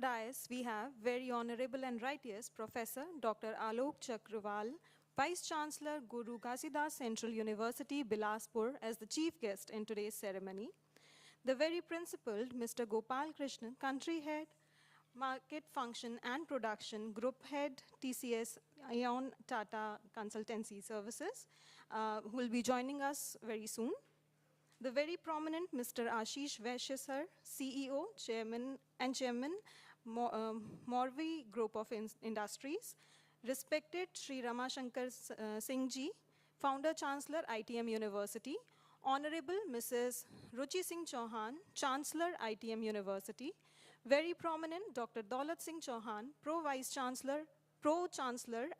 dais, we have very honorable and righteous Professor Dr. Alok Chakrawal, Vice Chancellor Guru Ghasidas Central University, Bilaspur, as the chief guest in today's ceremony. The very principled Mr. Gopal Krishnan, Country Head, Market Function and Production, Group Head, TCS Ion Tata Consultancy Services, who will be joining us very soon. The very prominent Mr. Ashish Vaishya sir, CEO, Chairman, Morvi Group of Industries. Respected Sri Ramashankar Singh ji, Founder Chancellor, ITM University. Honorable Mrs. Ruchi Singh Chauhan, Chancellor, ITM University. Very prominent Dr. Daulat Singh Chauhan, Pro-Chancellor,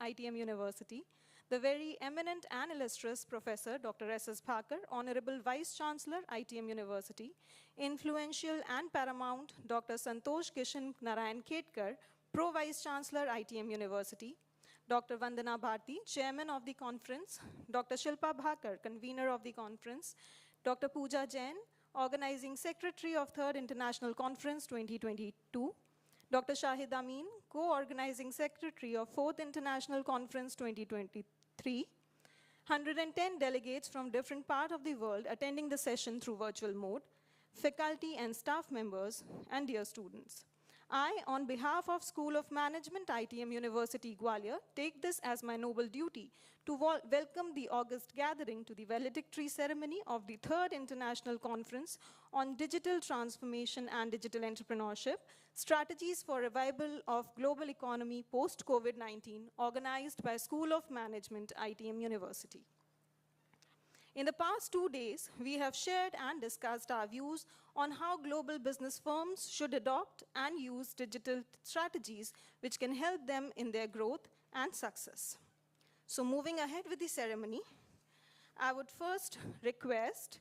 ITM University. The very eminent and illustrious Professor Dr. S.S. Bhakar, Honorable Vice Chancellor, ITM University. Influential and paramount Dr. Santosh Kishan Narayan Khetkar, Pro-Vice Chancellor, ITM University. Dr. Vandana Bharti, Chairman of the conference. Dr. Shilpa Bhakar, Convener of the conference. Dr. Pooja Jain, Organizing Secretary of 3rd International Conference 2022. Dr. Shahid Amin, Co-Organizing Secretary of 4th International Conference 2023. 110 delegates from different parts of the world attending the session through virtual mode, faculty and staff members, and dear students. I, on behalf of School of Management, ITM University, Gwalior, take this as my noble duty to welcome the August gathering to the valedictory ceremony of the 3rd International Conference on Digital Transformation and Digital Entrepreneurship, Strategies for Revival of Global Economy Post-COVID-19, organized by School of Management, ITM University. In the past 2 days, we have shared and discussed our views on how global business firms should adopt and use digital strategies which can help them in their growth and success. So moving ahead with the ceremony, I would first request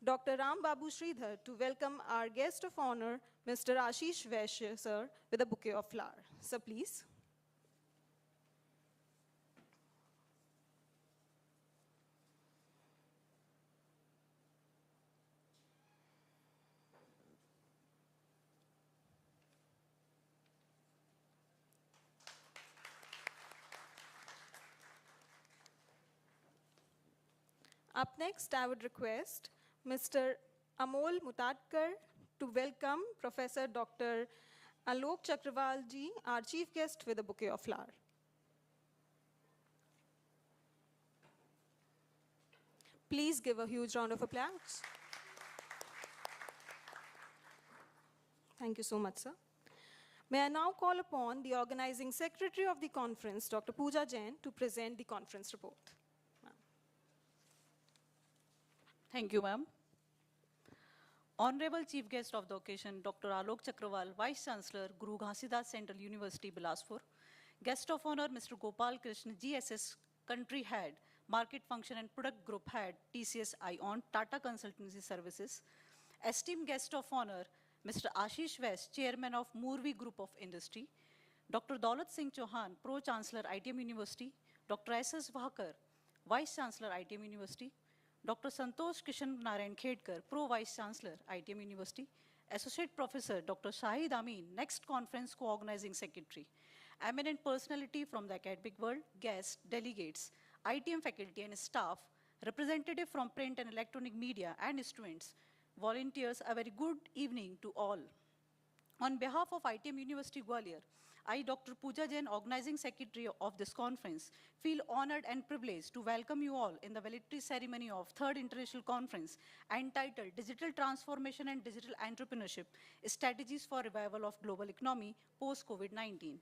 Dr. Ram Babu Sridhar to welcome our guest of honor, Mr. Ashish Vaishya, sir, with a bouquet of flowers. Sir, please. Up next, I would request Mr. Amol Mutadkar to welcome Professor Dr. Alok Chakrawal ji, our chief guest, with a bouquet of flowers. Please give a huge round of applause. Thank you so much, sir. May I now call upon the organizing secretary of the conference, Dr. Pooja Jain, to present the conference report. Thank you, ma'am. Honorable Chief Guest of the occasion, Dr. Alok Chakrawal, Vice Chancellor, Guru Ghasidas Central University, Bilaspur. Guest of honor, Mr. Gopal Krishnan, GSS Country Head, Market Function and Product Group Head, TCS Ion Tata Consultancy Services. Esteemed Guest of honor, Mr. Ashish Vaishya, Chairman of Morvi Group of Industry. Dr. Daulat Singh Chauhan, Pro-Chancellor, ITM University. Dr. S.S. Bhakar, Vice Chancellor, ITM University. Dr. Santosh Kishan Narayan Khetkar, Pro-Vice Chancellor, ITM University. Associate Professor Dr. Shahid Amin, Next Conference Co-Organizing Secretary. Eminent personality from the academic world, guests, delegates, ITM faculty and staff, representative from print and electronic media and students, volunteers, a very good evening to all. On behalf of ITM University Gwalior, I, Dr. Pooja Jain, Organizing Secretary of this conference, feel honored and privileged to welcome you all in the valedictory ceremony of 3rd International Conference entitled Digital Transformation and Digital Entrepreneurship, Strategies for Revival of Global Economy Post-COVID-19.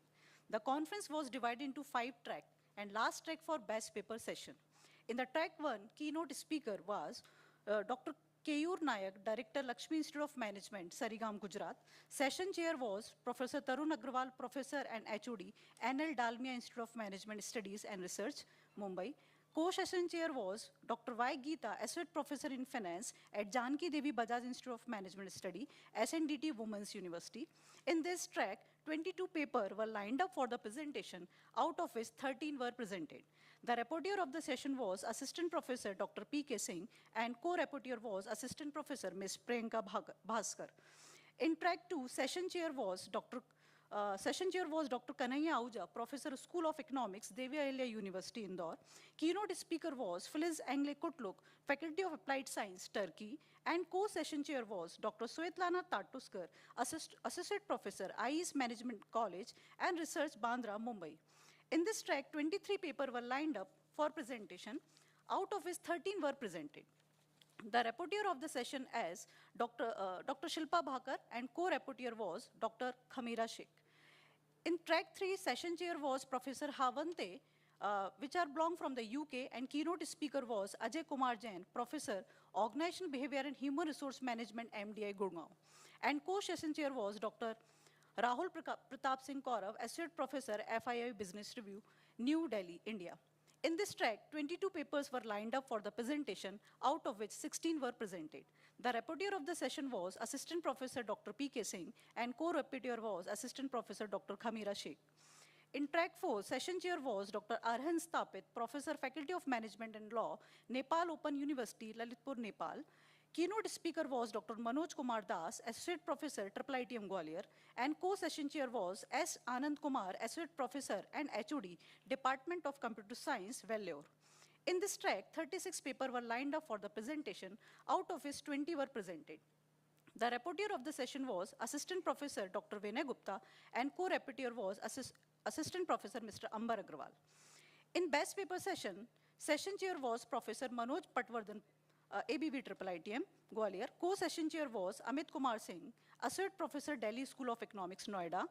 The conference was divided into 5 tracks and last track for best paper session. In the track 1, keynote speaker was Dr. Keyur Nayak, Director, Lakshmi Institute of Management, Sarigam, Gujarat. Session chair was Professor Tarun Agrawal, Professor and HOD, NL Dalmia Institute of Management Studies and Research, Mumbai. Co-session chair was Dr. Y. Geeta, Associate Professor in Finance at Janki Devi Bajaj Institute of Management Study, SNDT Women's University. In this track, 22 papers were lined up for the presentation, out of which 13 were presented. The rapporteur of the session was Assistant Professor Dr. P.K. Singh, and co-rapporteur was Assistant Professor Ms. Priyanka Bhaskar. In track 2, session chair was Dr. Session chair was Dr. Kanhaiya Ahuja, Professor, School of Economics, Devi Ahilya University, Indore. Keynote speaker was Filiz Engle Kutluk, Faculty of Applied Science, Turkey. And co-session chair was Dr. Svetlana Tartuskar, Associate Professor, IES Management College and Research, Bandra, Mumbai. In this track, 23 papers were lined up for presentation, out of which 13 were presented. The rapporteur of the session is Dr. Shilpa Bhakar, and co-rapporteur was Dr. Khamira Sheikh. In track 3, session chair was Professor Havante, which are belong from the UK, and keynote speaker was Ajay Kumar Jain, Professor, Organizational Behavior and Human Resource Management, MDI, Gurgaon. And co-session chair was Dr. Rahul Pratap Singh Kaurav, Associate Professor, FII Business Review, New Delhi, India. In this track, 22 papers were lined up for the presentation, out of which 16 were presented. The rapporteur of the session was Assistant Professor Dr. P.K. Singh, and co-rapporteur was Assistant Professor Dr. Khamira Sheikh. In track 4, session chair was Dr. Arhan Stapit, Professor, Faculty of Management and Law, Nepal Open University, Lalitpur, Nepal. Keynote speaker was Dr. Manoj Kumar Das, Associate Professor, IIITM Gwalior, and co-session chair was S. Anand Kumar, Associate Professor and HOD, Department of Computer Science, Vellore. In this track, 36 papers were lined up for the presentation, out of which 20 were presented. The rapporteur of the session was Assistant Professor Dr. Vinay Gupta, and co-rapporteur was Assistant Professor Mr. Ambar Agrawal. In best paper session chair was Professor Manoj Patwardhan, ABV IIITM, Gwalior. Co-session chair was Amit Kumar Singh, Associate Professor, Delhi School of Economics, Noida.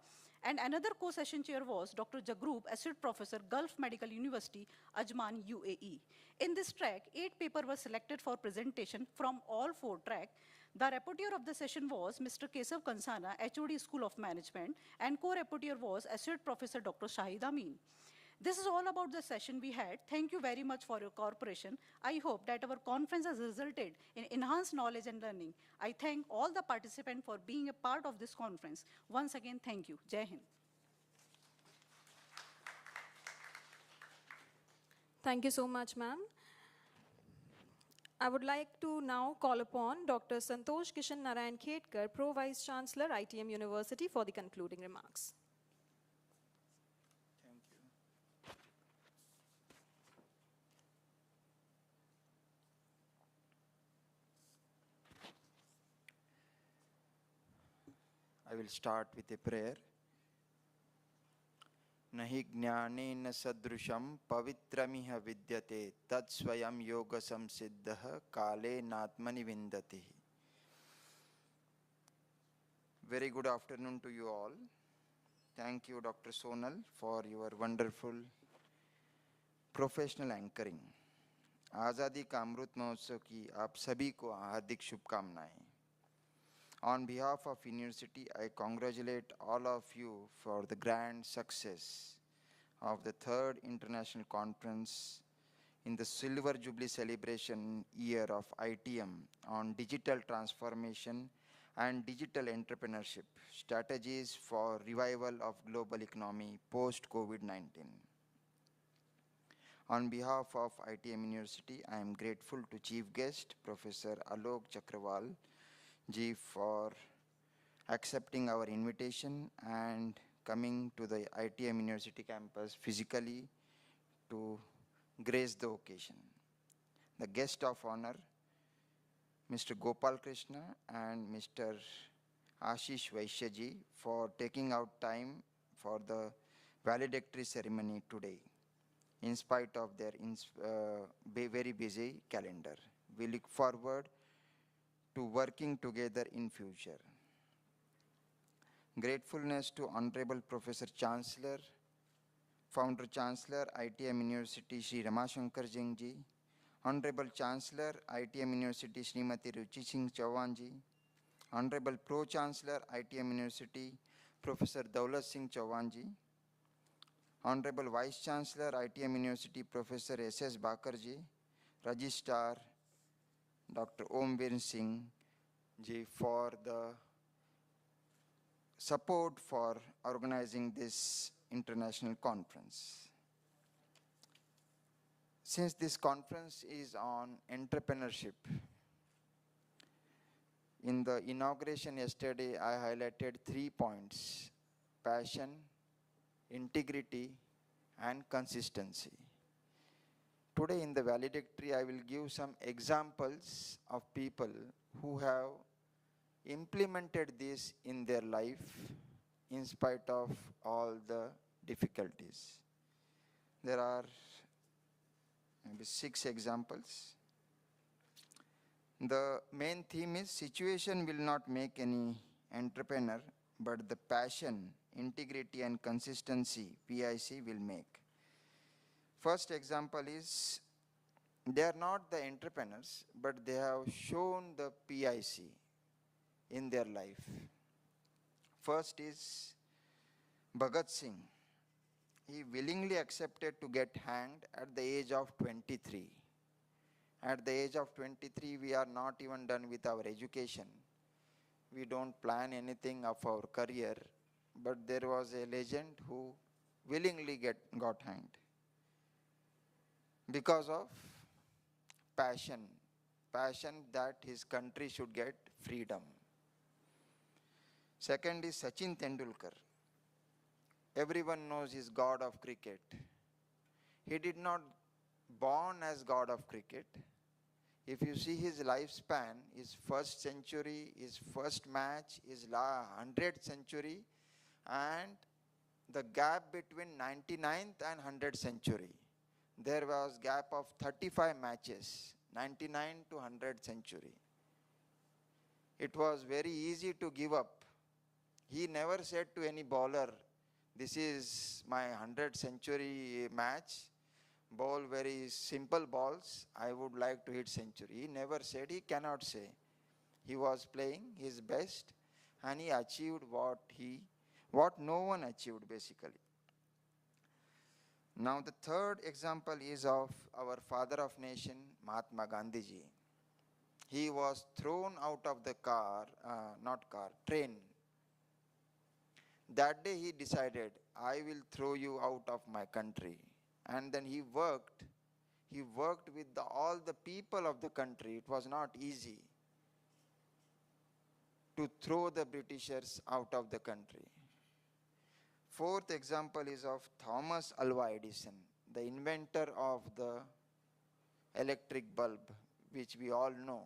And another co-session chair was Dr. Jagroop, Associate Professor, Gulf Medical University, Ajman, UAE. In this track, 8 papers were selected for presentation from all 4 tracks. The rapporteur of the session was Mr. Kesav Kansana, HOD School of Management, and co-rapporteur was Associate Professor Dr. Shahid Amin. This is all about the session we had. Thank you very much for your cooperation. I hope that our conference has resulted in enhanced knowledge and learning. I thank all the participants for being a part of this conference. Once again, thank you. Jai Hind. Thank you so much, ma'am. I would like to now call upon Dr. Santosh Kishan Narayan Khetkar, Pro Vice Chancellor, ITM University, for the concluding remarks. Thank you. I will start with a prayer. Nahi jnanena sadrusham pavitramiha vidyate tad swayam yoga samsiddha kale natmani vindati. Very good afternoon to you all. Thank you, Dr. Sonal, for your wonderful professional anchoring. आज़ादी का अमृत महोत्सव की आप सभी को हार्दिक शुभकामनाएं. On behalf of university, I congratulate all of you for the grand success of the 3rd International Conference in the Silver Jubilee celebration year of ITM on digital transformation and digital entrepreneurship, strategies for revival of global economy post-COVID-19. On behalf of ITM University, I am grateful to Chief Guest, Professor Alok Chakrawal ji, for accepting our invitation and coming to the ITM University campus physically to grace the occasion. The guest of honor, Mr. Gopal Krishna and Mr. Ashish Vaishya ji, for taking out time for the valedictory ceremony today, in spite of their very busy calendar. We look forward to working together in future. Gratefulness to Honorable Professor Chancellor, Founder Chancellor, ITM University, Shri Ramashankar Singh ji, Honorable Chancellor, ITM University, Srimati Ruchi Singh Chauhan ji, Honorable Pro Chancellor, ITM University, Professor Daulat Singh Chauhan ji, Honorable Vice Chancellor, ITM University, Professor S.S. Bakar ji, Registrar, Dr. Om Veer Singh ji, for the support for organizing this international conference. Since this conference is on entrepreneurship, in the inauguration yesterday, I highlighted 3 points passion, integrity, and consistency. Today in the valedictory, I will give some examples of people who have implemented this in their life in spite of all the difficulties. There are maybe 6 examples. The main theme is situation will not make any entrepreneur, but the passion, integrity and consistency, PIC, will make. First example is they are not the entrepreneurs, but they have shown the PIC in their life. First is Bhagat Singh. He willingly accepted to get hanged at the age of 23. At the age of 23, we are not even done with our education. We don't plan anything of our career, but there was a legend who willingly got hanged because of passion that his country should get freedom. Second is Sachin Tendulkar. Everyone knows he's god of cricket. He did not born as god of cricket. If you see his lifespan, his first century, his first match, his 100th century, and the gap between 99th and 100th century, there was gap of 35 matches, 99 to 100th century. It was very easy to give up. He never said to any bowler, this is my 100th century match, bowl very simple balls, I would like to hit century. He never said, he cannot say. He was playing his best and he achieved what no one achieved basically. Now the third example is of our father of nation, Mahatma Gandhi ji. He was thrown out of the train. That day he decided, I will throw you out of my country. And then he worked with all the people of the country. It was not easy to throw the Britishers out of the country. Fourth example is of Thomas Alva Edison, the inventor of the electric bulb, which we all know.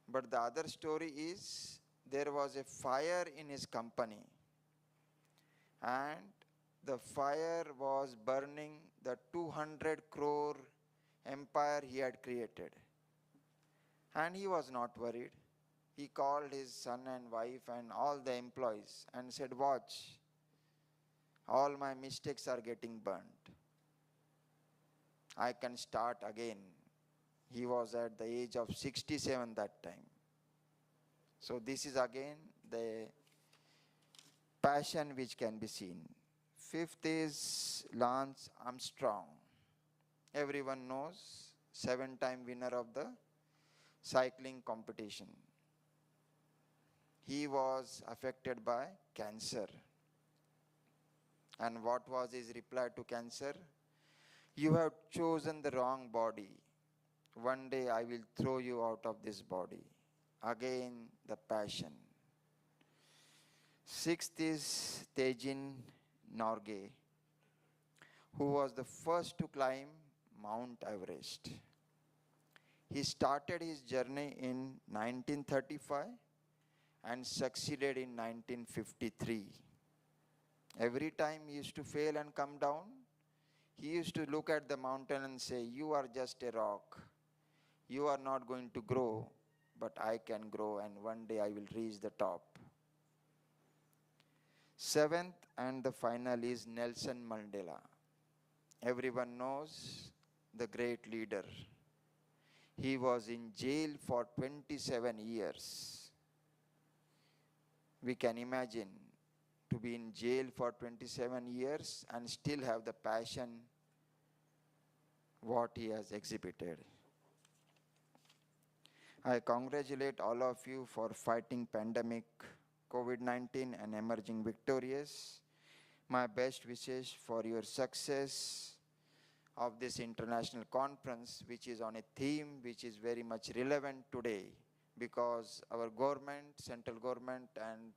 But the other story is, there was a fire in his company and the fire was burning the 200 crore empire he had created. And he was not worried. He called his son and wife and all the employees and said, watch, all my mistakes are getting burnt. I can start again. He was at the age of 67 that time. So this is again the passion which can be seen. Fifth is Lance Armstrong. Everyone knows, 7-time winner of the cycling competition. He was affected by cancer. And what was his reply to cancer? You have chosen the wrong body. One day I will throw you out of this body. Again, the passion. Sixth is Tejin Norgay, who was the first to climb Mount Everest. He started his journey in 1935 and succeeded in 1953. Every time he used to fail and come down, he used to look at the mountain and say, you are just a rock. You are not going to grow, but I can grow and one day I will reach the top. Seventh and the final is Nelson Mandela. Everyone knows the great leader. He was in jail for 27 years. We can imagine to be in jail for 27 years and still have the passion what he has exhibited. I congratulate all of you for fighting pandemic COVID-19 and emerging victorious. My best wishes for your success of this international conference, which is on a theme which is very much relevant today because our government, central government and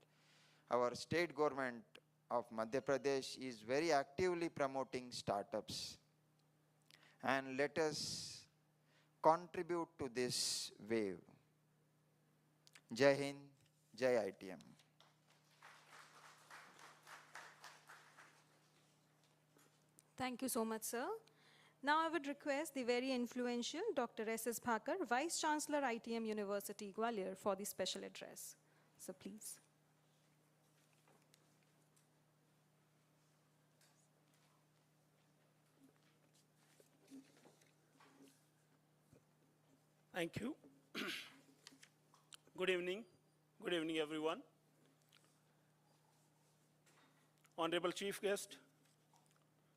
our state government of Madhya Pradesh is very actively promoting startups. And let us contribute to this wave. Jai Hind, Jai ITM. Thank you so much, sir. Now I would request the very influential Dr. S.S. Bhakar, Vice Chancellor, ITM University, Gwalior, for the special address. So please. Thank you. Good evening. Good evening, everyone. Honorable Chief Guest,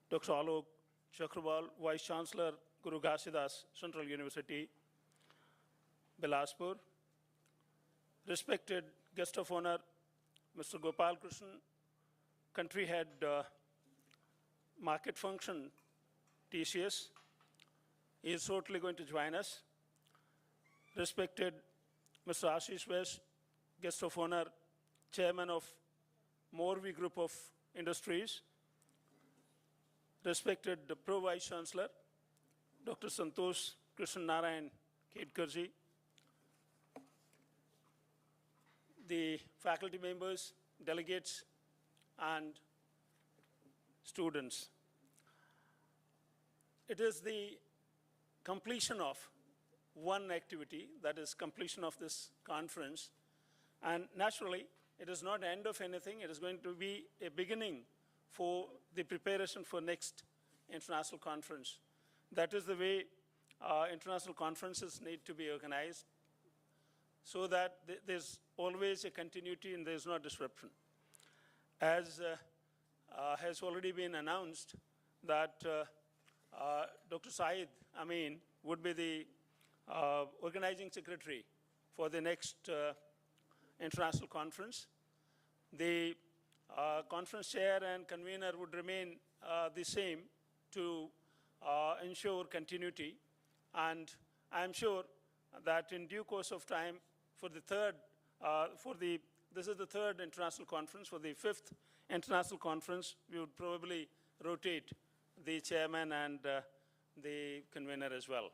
Dr. Alok Chakrawal, Vice Chancellor, Guru Ghasidas Central University, Bilaspur. Respected Guest of Honor, Mr. Gopal Krishnan, Country Head, Market Function, TCS, is shortly going to join us. Respected Mr. Ashish West, Guest of Honor, Chairman of Morvi Group of Industries. Respected Pro Vice Chancellor, Dr. Santosh Krishnan Narayan Kedkarji. The faculty members, delegates, and students. It is the completion of one activity, that is completion of this conference. And naturally, it is not end of anything. It is going to be a beginning for the preparation for next international conference. That is the way international conferences need to be organized, so that there's always a continuity and there's no disruption. As has already been announced, that Dr. Saeed Amin would be the organizing secretary for the next international conference. The conference chair and convener would remain the same to ensure continuity. And I'm sure that in due course of time, for the third, this is the third international conference. For the fifth international conference, we would probably rotate the chairman and the convener as well,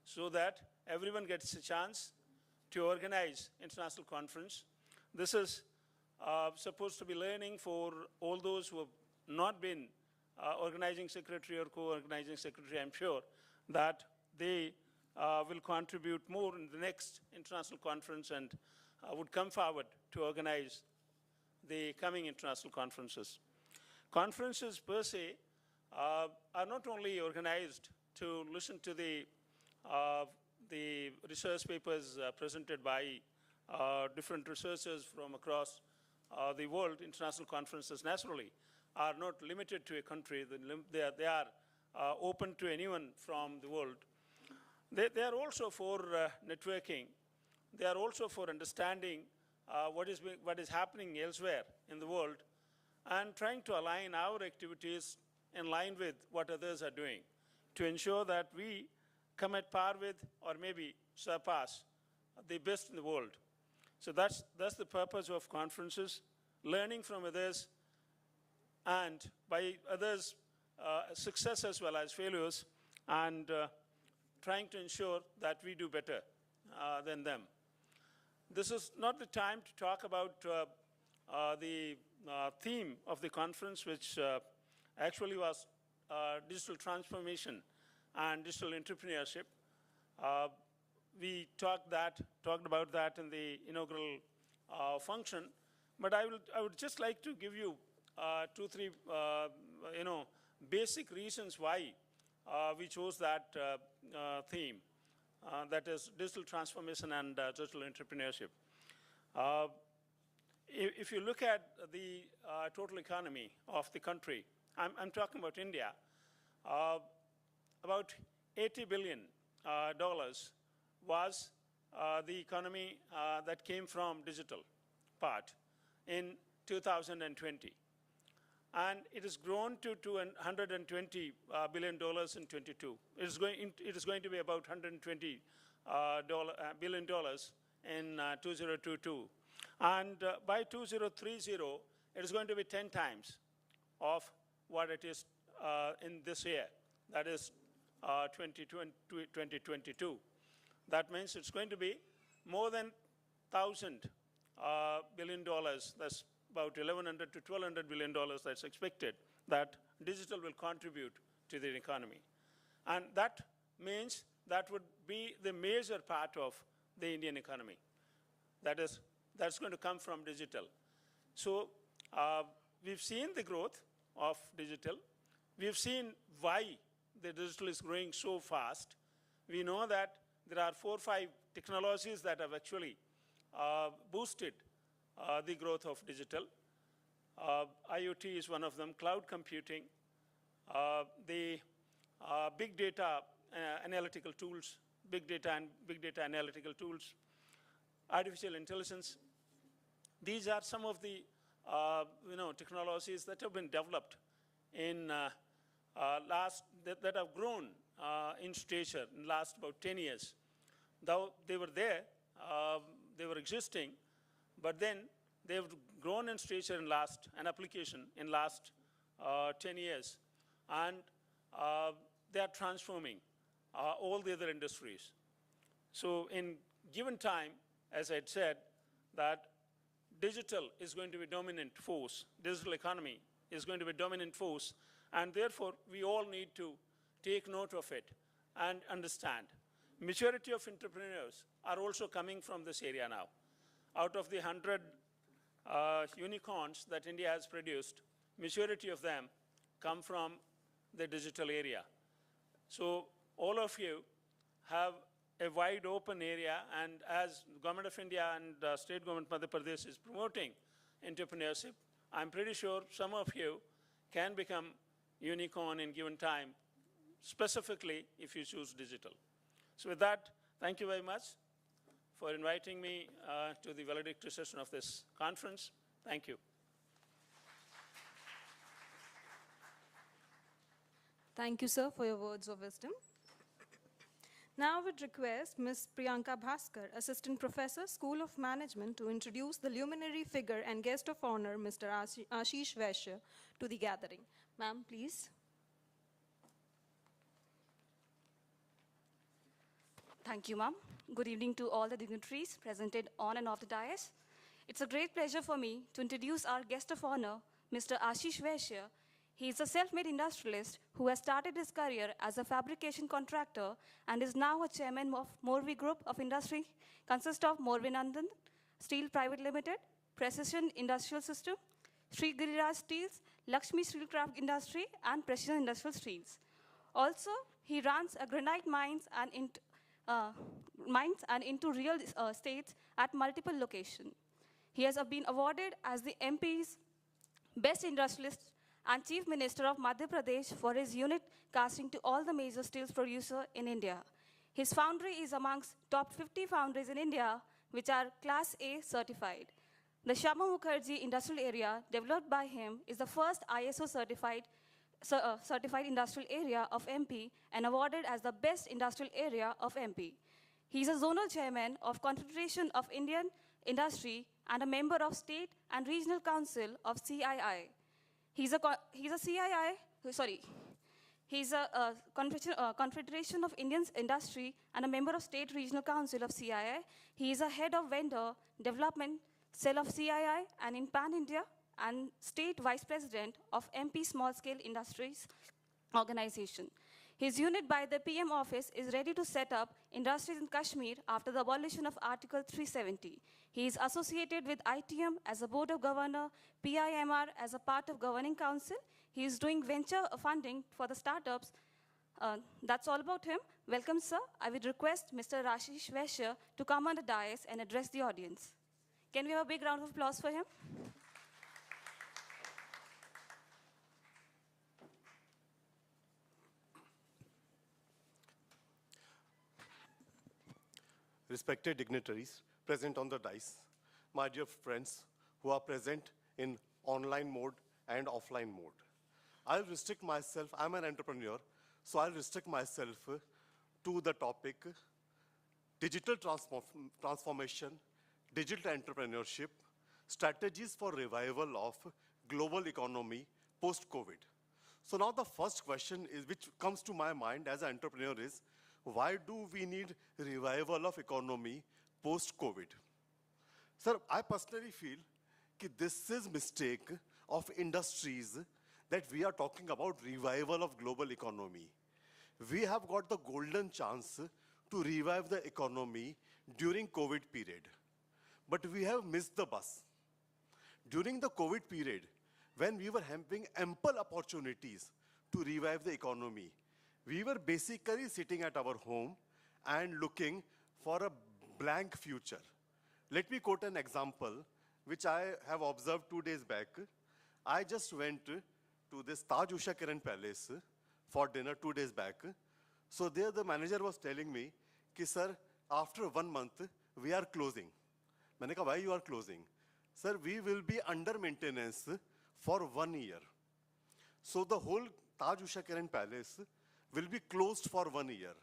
so that everyone gets a chance to organize international conference. This is supposed to be learning for all those who have not been organizing secretary or co-organizing secretary. I'm sure that they will contribute more in the next international conference and would come forward to organize the coming international conferences. Conferences per se are not only organized to listen to the research papers presented by different researchers from across the world. International conferences naturally are not limited to a country. They are open to anyone from the world. They are also for networking. They are also for understanding what is happening elsewhere in the world and trying to align our activities in line with what others are doing to ensure that we come at par with or maybe surpass the best in the world. So that's the purpose of conferences, learning from others and by others' success as well as failures, and trying to ensure that we do better than them. This is not the time to talk about the theme of the conference, which actually was digital transformation and digital entrepreneurship. We talked about that in the inaugural function, but I would just like to give you 2-3 basic reasons why we chose that theme, that is digital transformation and digital entrepreneurship. If you look at the total economy of the country, I'm talking about India, about $80 billion was the economy that came from digital part in 2020. And it has grown to $120 billion in 22. It is going to be about $120 billion in 2022. And by 2030, it is going to be 10 times of what it is in this year, that is 2022. That means it's going to be more than $1,000 billion. That's about $1,100 to $1,200 billion that's expected that digital will contribute to the economy. And that means that would be the major part of the Indian economy. That's going to come from digital. So we've seen the growth of digital. We've seen why the digital is growing so fast. We know that there are 4 or 5 technologies that have actually boosted the growth of digital. IoT is one of them, cloud computing, the big data analytical tools, big data analytical tools, artificial intelligence. These are some of the technologies that have been developed in that have grown in stature in the last about 10 years. Though they were there, they were existing, but then they've grown in stature in application in last 10 years. And they are transforming all the other industries. So in given time, as I had said, that digital is going to be dominant force. Digital economy is going to be dominant force. And therefore, we all need to take note of it and understand. Majority of entrepreneurs are also coming from this area now. Out of the 100 unicorns that India has produced, majority of them come from the digital area. So all of you have a wide open area, and as Government of India and State Government Madhya Pradesh is promoting entrepreneurship, I'm pretty sure some of you can become unicorn in given time, specifically if you choose digital. So with that, thank you very much for inviting me to the valedictory session of this conference. Thank you. Thank you, sir, for your words of wisdom. Now I would request Ms. Priyanka Bhaskar, Assistant Professor, School of Management, to introduce the luminary figure and guest of honor, Mr. Ashish Vaishya, to the gathering. Ma'am, please. Thank you, ma'am. Good evening to all the dignitaries presented on and off the dais. It's a great pleasure for me to introduce our guest of honor, Mr. Ashish Vaishya. He is a self-made industrialist who has started his career as a fabrication contractor and is now a chairman of Morvi Group of Industry, consists of Morvi Nandan Steel Private Limited, Precision Industrial System, Sri Giriraj Steels, Lakshmi Steelcraft Industry, and Precision Industrial Steels. Also, he runs a granite mines and into real estates at multiple locations. He has been awarded as the MP's Best Industrialist and Chief Minister of Madhya Pradesh for his unit casting to all the major steels producers in India. His foundry is amongst top 50 foundries in India, which are Class A certified. The Shama Mukherjee industrial area developed by him is the first ISO certified industrial area of MP and awarded as the best industrial area of MP. He is a zonal chairman of Confederation of Indian Industry and a member of State and Regional Council of CII. He's a Confederation of Indian Industry and a member of State Regional Council of CII. He is a head of vendor development cell of CII and in Pan India and state vice president of MP Small Scale Industries Organization. His unit by the PM office is ready to set up industries in Kashmir after the abolition of Article 370. He is associated with ITM as a board of governor, PIMR as a part of governing council. He is doing venture funding for the startups. That's all about him. Welcome, sir. I would request Mr. Ashish Vaishya to come on the dais and address the audience. Can we have a big round of applause for him? Respected dignitaries present on the dais, my dear friends who are present in online mode and offline mode. I'll restrict myself, I'm an entrepreneur, so I'll restrict myself to the topic digital transformation, digital entrepreneurship, strategies for revival of global economy post-COVID. So now the first question is, which comes to my mind as an entrepreneur is, why do we need revival of economy post-COVID? Sir, I personally feel that this is mistake of industries that we are talking about revival of global economy. We have got the golden chance to revive the economy during COVID period. But we have missed the bus. During the COVID period, when we were having ample opportunities to revive the economy, we were basically sitting at our home and looking for a blank future. Let me quote an example which I have observed 2 days back. I just went to this Taj Usha Kiran Palace for dinner 2 days back. So there the manager was telling me, कि sir, after 1 month, we are closing. मैंने कहा, why you are closing? Sir, we will be under maintenance for 1 year. So the whole Taj Usha Kiran Palace will be closed for 1 year.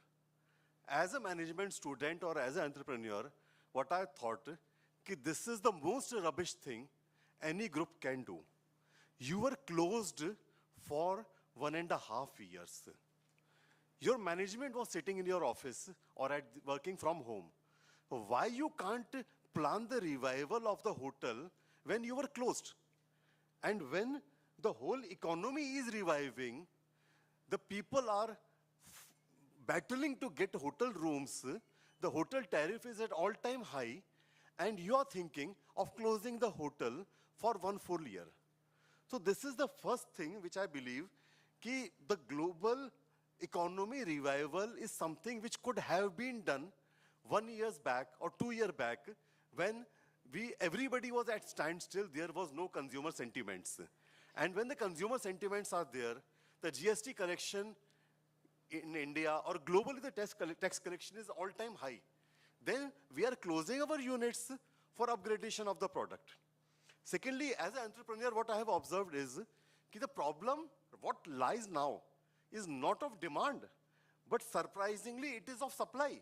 As a management student or as an entrepreneur, what I thought, कि this is the most rubbish thing any group can do. You were closed for 1.5 years. Your management was sitting in your office or working from home. Why you can't plan the revival of the hotel when you were closed? And when the whole economy is reviving, the people are battling to get hotel rooms, the hotel tariff is at all-time high, and you are thinking of closing the hotel for 1 full year. So this is the first thing which I believe, कि the global economy revival is something which could have been done 1 year back or 2 years back when everybody was at standstill, there was no consumer sentiments. And when the consumer sentiments are there, the GST collection in India or globally the tax collection is all-time high. Then we are closing our units for upgradation of the product. Secondly, as an entrepreneur, what I have observed is that the problem, what lies now, is not of demand, but surprisingly, it is of supply.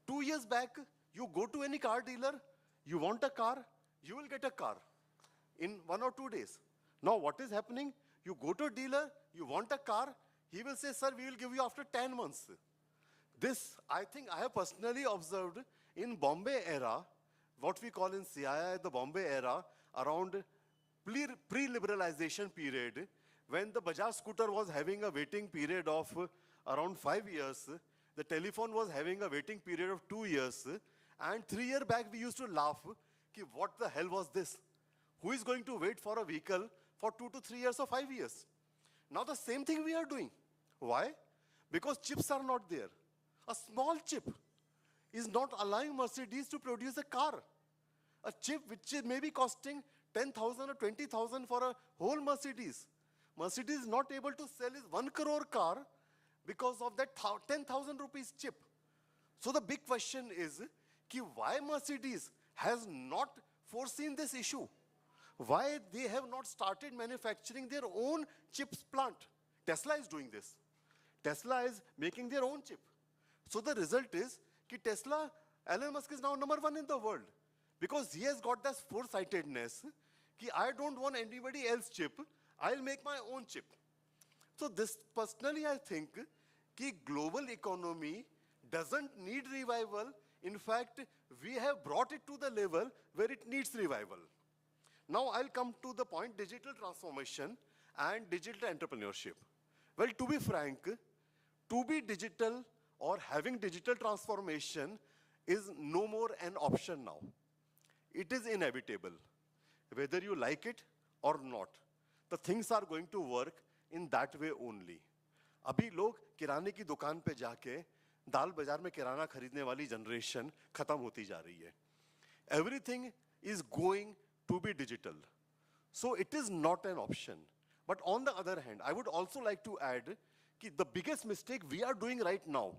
2 years back, you go to any car dealer, you want a car, you will get a car in 1 or 2 days. Now, what is happening? You go to a dealer, you want a car, he will say, sir, we will give you after 10 months. This, I think I have personally observed in Bombay era, what we call in CII, the Bombay era, around pre-liberalization period, when the Bajaj scooter was having a waiting period of around 5 years, the telephone was having a waiting period of 2 years, and 3 years back we used to laugh, ki what the hell was this? Who is going to wait for a vehicle for 2 to 3 years or 5 years? Now the same thing we are doing. Why? Because chips are not there. A small chip is not allowing Mercedes to produce a car. A chip which may be costing 10,000 or 20,000 for a whole Mercedes. Mercedes is not able to sell his 1 crore car because of that 10,000 rupees chip. So the big question is, why Mercedes has not foreseen this issue? Why they have not started manufacturing their own chips plant? Tesla is doing this. Tesla is making their own chip. So the result is that Tesla, Elon Musk is now #1 in the world because he has got this foresightedness that I don't want anybody else's chip, I'll make my own chip. So this personally I think that global economy doesn't need revival. In fact, we have brought it to the level where it needs revival. Now I'll come to the point, digital transformation and digital entrepreneurship. Well, to be frank, to be digital or having digital transformation is no more an option now. It is inevitable. Whether you like it or not, the things are going to work in that way only. अभी लोग किराने की दुकान पे जाके दाल बाजार में किराना खरीदने वाली जनरेशन खत्म होती जा रही है. Everything is going to be digital. So it is not an option. But on the other hand, I would also like to add that the biggest mistake we are doing right now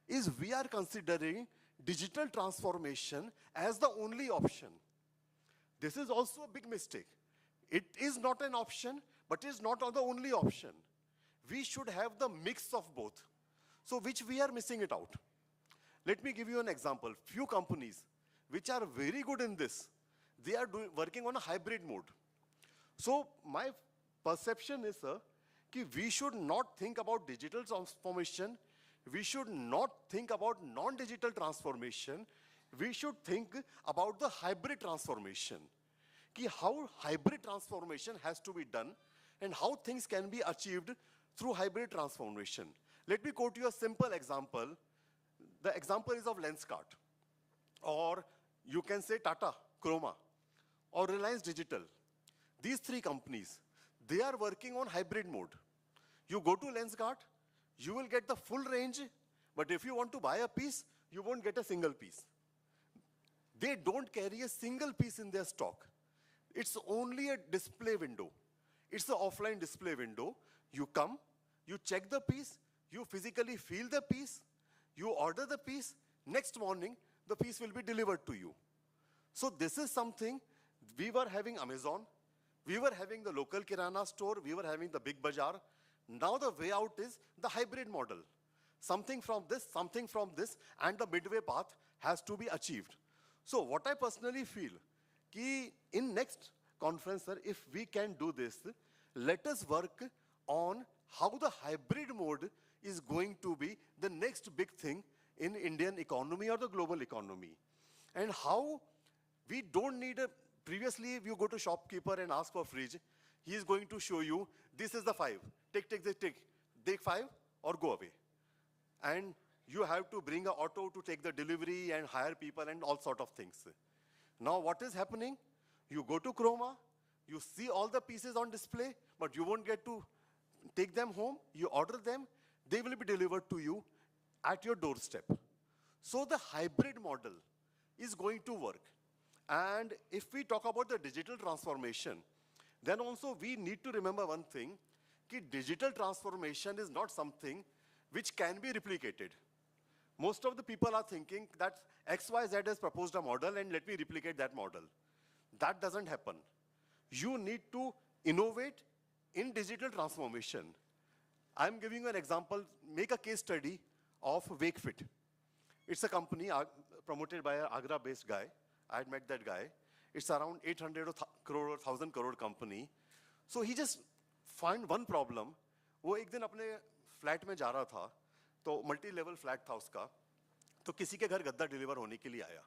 is we are considering digital transformation as the only option. This is also a big mistake. It is not an option, but it is not the only option. We should have the mix of both. So which we are missing it out. Let me give you an example. Few companies which are very good in this, they are working on a hybrid mode. So my perception is, sir, that we should not think about digital transformation. We should not think about non-digital transformation. We should think about the hybrid transformation. Ki how hybrid transformation has to be done and how things can be achieved through hybrid transformation. Let me quote you a simple example. The example is of Lenskart, or you can say Tata, Chroma, or Reliance Digital. These three companies, they are working on hybrid mode. You go to Lenskart, you will get the full range, but if you want to buy a piece, you won't get a single piece. They don't carry a single piece in their stock. It's only a display window. It's an offline display window. You come, you check the piece, you physically feel the piece, you order the piece, next morning, the piece will be delivered to you. So this is something, we were having Amazon, we were having the local Kirana store, we were having the big bazaar. Now the way out is the hybrid model. Something from this, and the midway path has to be achieved. So what I personally feel, ki in next conference, sir, if we can do this, let us work on how the hybrid mode is going to be the next big thing in Indian economy or the global economy. And how we don't need a, previously if you go to shopkeeper and ask for fridge, he is going to show you, this is the 5, take 5 or go away. And you have to bring an auto to take the delivery and hire people and all sort of things. Now what is happening? You go to Chroma, you see all the pieces on display, but you won't get to take them home, you order them, they will be delivered to you at your doorstep. So the hybrid model is going to work. And if we talk about the digital transformation, then also we need to remember one thing, that digital transformation is not something which can be replicated. Most of the people are thinking that XYZ has proposed a model and let me replicate that model. That doesn't happen. You need to innovate in digital transformation. I'm giving you an example, make a case study of WakeFit. It's a company promoted by an Agra-based guy. I had met that guy. It's around 800 crore or 1,000 crore company. So he just find one problem. वो एक दिन अपने flat में जा रहा था, तो multi level flat था उसका, तो किसी के घर गद्दा डिलीवर होने के लिए आया.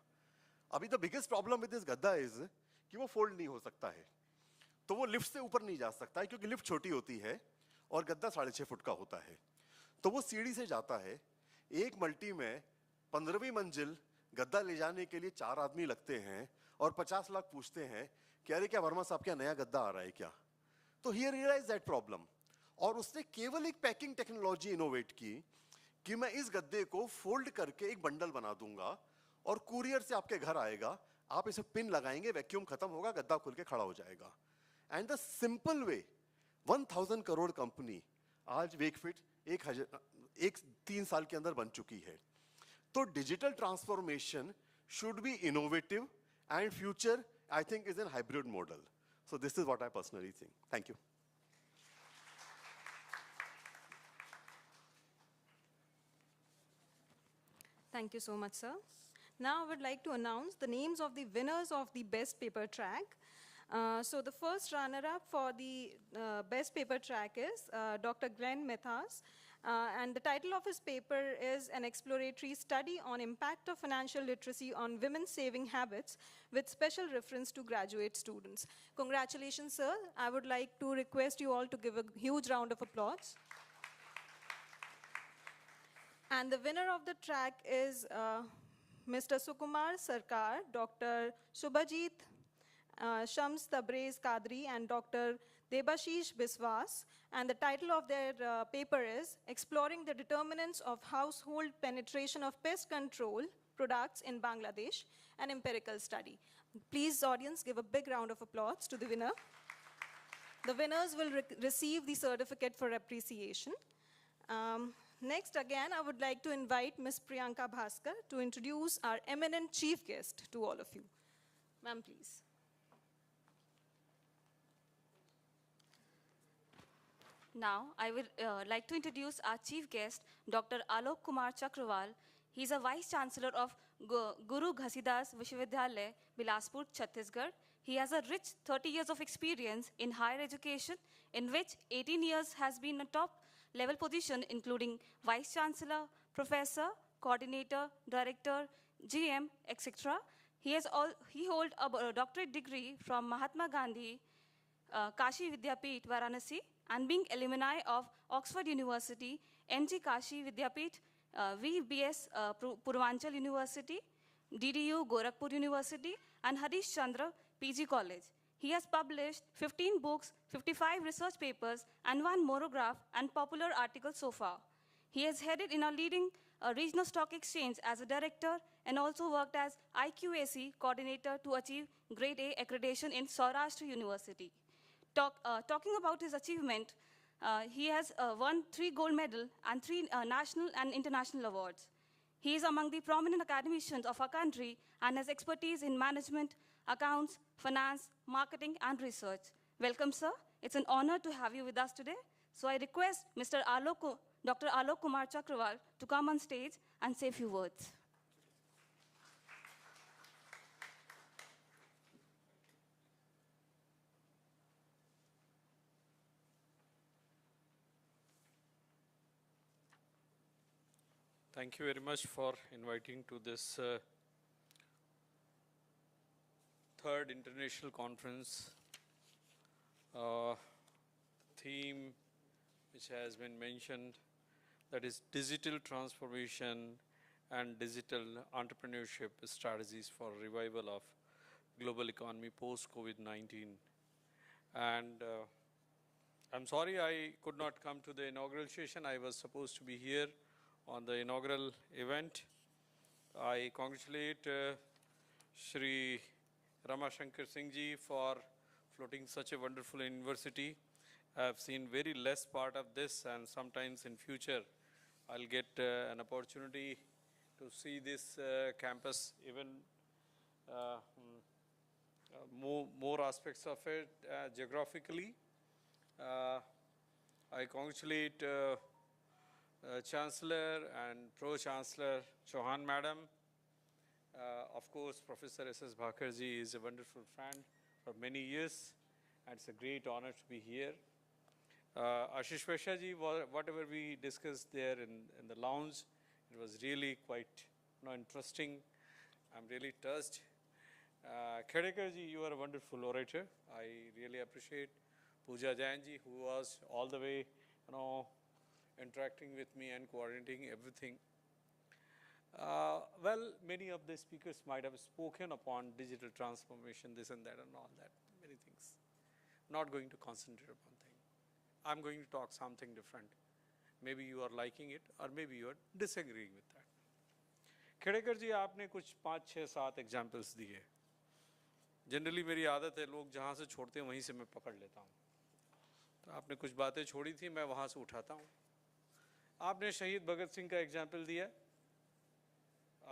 अभी the biggest problem with this गद्दा इज कि वो फोल्ड नहीं हो सकता है. तो वो लिफ्ट से ऊपर नहीं जा सकता है क्योंकि लिफ्ट छोटी होती है और गद्दा 6.5 फुट का होता है. तो वो सीढ़ी से जाता है. एक मल्टी में 15वीं मंजिल गद्दा ले जाने के लिए 4 आदमी लगते हैं और 50 लाख पूछते हैं कि अरे क्या वर्मा साहब क्या नया गद्दा आ रहा है क्या. तो ही रियलाइज दैट प्रॉब्लम और उसने केवल एक पैकिंग टेक्नोलॉजी इनोवेट की कि मैं इस गद्दे को फोल्ड करके एक बंडल बना दूंगा और कुरियर से आपके घर आएगा, आप इसे पिन लगाएंगे, वैक्यूम खत्म होगा, गद्दा खुल के खड़ा हो जाएगा. And the simple way 1000 crore company आज वेकफिट 3 साल के अंदर बन चुकी है. तो digital transformation should be innovative and future I think is in hybrid model. So this is what I personally think. Thank you. Thank you so much, sir. Now I would like to announce the names of the winners of the best paper track. So the first runner-up for the best paper track is Dr. Glenn Methas. And the title of his paper is An Exploratory Study on Impact of Financial Literacy on Women's Saving Habits with special reference to graduate students. Congratulations, sir. I would like to request you all to give a huge round of applause. And the winner of the track is Mr. Sukumar Sarkar, Dr. Shubhajit Shams Tabrez Kadri, and Dr. Debashish Biswas. And the title of their paper is Exploring the Determinants of Household Penetration of Pest Control Products in Bangladesh, an Empirical Study. Please, audience, give a big round of applause to the winner. The winners will receive the certificate for appreciation. Next, again, I would like to invite Ms. Priyanka Bhaskar to introduce our eminent chief guest to all of you. Ma'am, please. Now, I would like to introduce our chief guest, Dr. Alok Kumar Chakrawal. He is a Vice Chancellor of Guru Ghasidas Vishwavidyalaya, Bilaspur, Chhattisgarh. He has a rich 30 years of experience in higher education, in which 18 years has been a top level position, including Vice Chancellor, Professor, Coordinator, Director, GM, etc. He holds a doctorate degree from Mahatma Gandhi Kashi Vidyapeeth, Varanasi, and being alumni of Oxford University, NG Kashi Vidyapeeth, VBS Purvanchal University, DDU Gorakhpur University, and Harish Chandra PG College. He has published 15 books, 55 research papers, and 1 monograph and popular articles so far. He has headed in a leading regional stock exchange as a director and also worked as IQAC coordinator to achieve Grade A accreditation in Saurashtra University. Talking about his achievement, he has won 3 gold medals and 3 national and international awards. He is among the prominent academicians of our country and has expertise in management, accounts, finance, marketing, and research. Welcome, sir. It's an honor to have you with us today. So I request Dr. Alok Kumar Chakrawal to come on stage and say a few words. Thank you very much for inviting to this third international conference. Theme which has been mentioned, that is digital transformation and digital entrepreneurship strategies for revival of global economy post-COVID-19. And I'm sorry I could not come to the inaugural session. I was supposed to be here on the inaugural event. I congratulate Shri Ramashankar Singh ji for floating such a wonderful university. I have seen very less part of this, and sometimes in future I'll get an opportunity to see this campus, even more aspects of it geographically. I congratulate Chancellor and Pro-Chancellor Chauhan Madam. Of course, Professor S.S. Bhakarji is a wonderful friend for many years, and it's a great honor to be here. Ashish Vaishya ji, whatever we discussed there in the lounge, it was really quite interesting. I'm really touched. Khedekar ji, you are a wonderful orator. I really appreciate Pooja Jain ji, who was all the way, interacting with me and coordinating everything. Well, many of the speakers might have spoken upon digital transformation, this and that and all that, many things. Not going to concentrate upon things. I'm going to talk something different. Maybe you are liking it or maybe you are disagreeing with that. Khedekar ji, आपने कुछ 5, 6, 7 examples दिए. Generally मेरी आदत है लोग जहाँ से छोड़ते हैं वहीं से मैं पकड़ लेता हूँ. तो आपने कुछ बातें छोड़ी थी, मैं वहाँ से उठाता हूँ. आपने शहीद भगत सिंह का एग्जाम्पल दिया,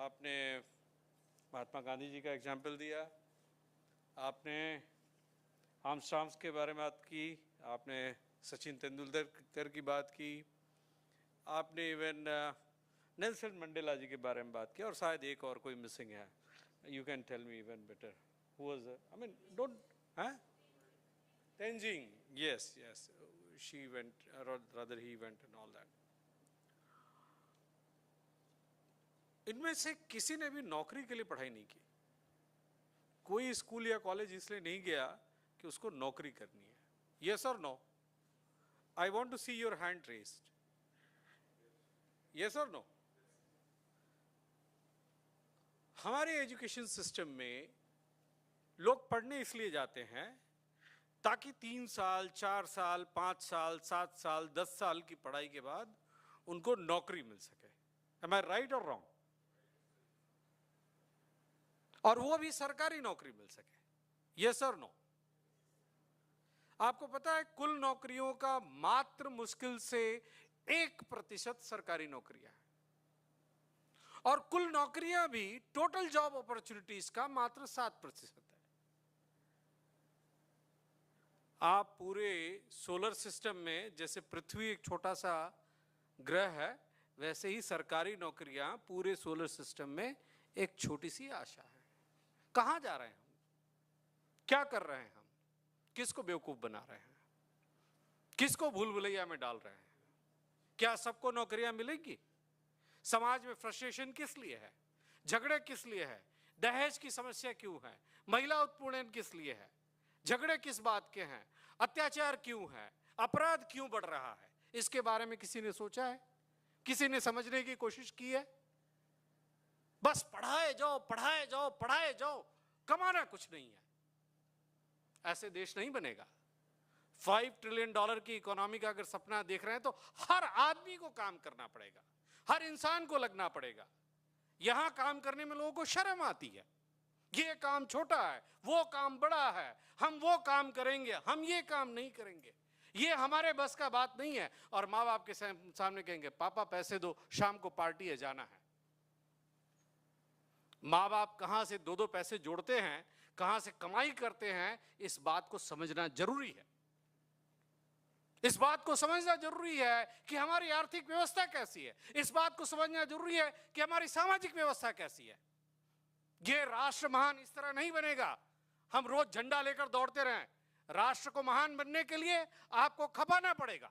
आपने महात्मा गांधी जी का एग्जाम्पल दिया, आपने आर्मस्ट्रांग के बारे में बात की, आपने सचिन तेंदुलकर की बात की, आपने इवन नेल्सन मंडेला जी के बारे में बात की, और शायद एक और कोई मिसिंग है. You can tell me even better who was, I mean don't, Tenzing, yes, she went, or rather he went and all that. इनमें से किसी ने भी नौकरी के लिए पढ़ाई नहीं की. कोई स्कूल या कॉलेज इसलिए नहीं गया कि उसको नौकरी करनी है. Yes or no? I want to see your hand raised. Yes or no? हमारे एजुकेशन सिस्टम में लोग पढ़ने इसलिए जाते हैं ताकि 3 साल, 4 साल, 5 साल, 7 साल, 10 साल की पढ़ाई के बाद उनको नौकरी मिल सके. Am I right or wrong? और वो भी सरकारी नौकरी मिल सके. Yes or no? आपको पता है कुल नौकरियों का मात्र मुश्किल से 1% सरकारी नौकरियां हैं, और कुल नौकरियां भी टोटल जॉब अपॉर्चुनिटीज का मात्र 7% है. आप पूरे सोलर सिस्टम में जैसे पृथ्वी एक छोटा सा ग्रह है, वैसे ही सरकारी नौकरियां पूरे सोलर सिस्टम में एक छोटी सी आशा है। कहां जा रहे हैं हम, क्या कर रहे हैं हम, किसको बेवकूफ बना रहे हैं, किसको भूल भुलैया में डाल रहे हैं? क्या सबको नौकरियां मिलेंगी? समाज में फ्रस्ट्रेशन किस लिए है, झगड़े किस लिए है, दहेज की समस्या क्यों है, महिला उत्पीड़न किस लिए है, झगड़े किस बात के हैं, अत्याचार क्यों है, अपराध क्यों बढ़ रहा है? इसके बारे में किसी ने सोचा है? किसी ने समझने की कोशिश की है? बस पढ़ाए जाओ, पढ़ाए जाओ, पढ़ाए जाओ, कमाना कुछ नहीं है। ऐसे देश नहीं बनेगा। $5 ट्रिलियन की इकोनॉमी का अगर सपना देख रहे हैं तो हर आदमी को काम करना पड़ेगा, हर इंसान को लगना पड़ेगा। यहां काम करने में लोगों को शर्म आती है, ये काम छोटा है, वो काम बड़ा है, हम वो काम करेंगे, हम ये काम नहीं करेंगे, ये हमारे बस का बात नहीं है। और माँ बाप के सामने कहेंगे पापा पैसे दो, शाम को पार्टी है, जाना है। माँ बाप कहां से दो दो पैसे जोड़ते हैं, कहां से कमाई करते हैं, इस बात को समझना जरूरी है। इस बात को समझना जरूरी है कि हमारी आर्थिक व्यवस्था कैसी है, इस बात को समझना जरूरी है कि हमारी सामाजिक व्यवस्था कैसी है। ये राष्ट्र महान इस तरह नहीं बनेगा हम रोज झंडा लेकर दौड़ते रहें। राष्ट्र को महान बनने के लिए आपको खपाना पड़ेगा।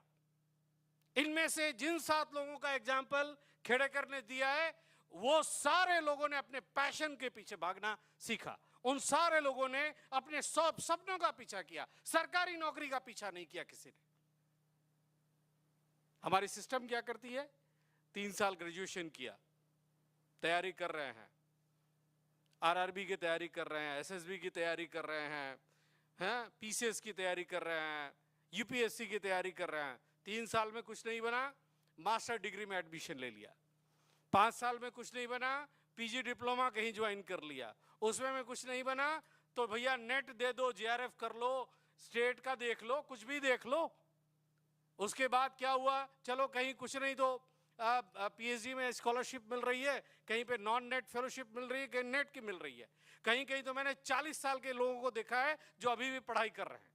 इनमें से जिन 7 लोगों का एग्जाम्पल खेड़ेकर ने दिया है, वो सारे लोगों ने अपने पैशन के पीछे भागना सीखा। उन सारे लोगों ने अपने सब सपनों का पीछा किया, सरकारी नौकरी का पीछा नहीं किया किसी ने। हमारी सिस्टम क्या करती है? 3 साल ग्रेजुएशन किया, तैयारी कर रहे हैं, आरआरबी की तैयारी कर रहे हैं, एसएसबी की तैयारी कर रहे हैं, पीसीएस की तैयारी कर रहे हैं, यूपीएससी की तैयारी कर रहे हैं। 3 साल में कुछ नहीं बना, मास्टर डिग्री में एडमिशन ले लिया। 5 साल में कुछ नहीं बना, पीजी डिप्लोमा कहीं ज्वाइन कर लिया। उसमें में कुछ नहीं बना तो भैया नेट दे दो, जेआरएफ कर लो, स्टेट का देख लो, कुछ भी देख लो। उसके बाद क्या हुआ? चलो कहीं कुछ नहीं तो पीएचडी में स्कॉलरशिप मिल रही है, कहीं पे नॉन नेट फेलोशिप मिल रही है, कहीं नेट की मिल रही है। कहीं कहीं तो मैंने 40 साल के लोगों को देखा है जो अभी भी पढ़ाई कर रहे हैं,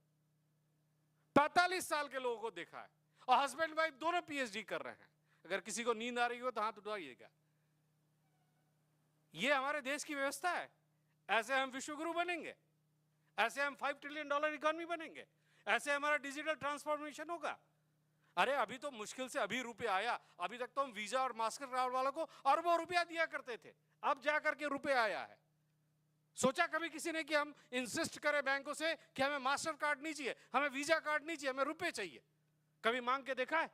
45 साल के लोगों को देखा है, और हस्बैंड वाइफ दोनों पीएचडी कर रहे हैं। अगर किसी को नींद आ रही हो तो हाथ उठाइएगा। ये हमारे देश की व्यवस्था है। ऐसे हम विश्वगुरु बनेंगे, ऐसे हम $5 ट्रिलियन इकोनॉमी बनेंगे, ऐसे हमारा डिजिटल ट्रांसफॉर्मेशन होगा। अरे अभी तो मुश्किल से अभी रुपए आया, अभी तक तो हम वीजा और मास्टर कार्ड वालों को अरबों रुपया दिया करते थे, अब जाकर के रुपए आया है। सोचा कभी किसी ने कि हम इंसिस्ट करें बैंकों से कि हमें मास्टर कार्ड नहीं चाहिए, हमें वीजा कार्ड नहीं चाहिए, हमें रुपए चाहिए? कभी मांग के देखा है?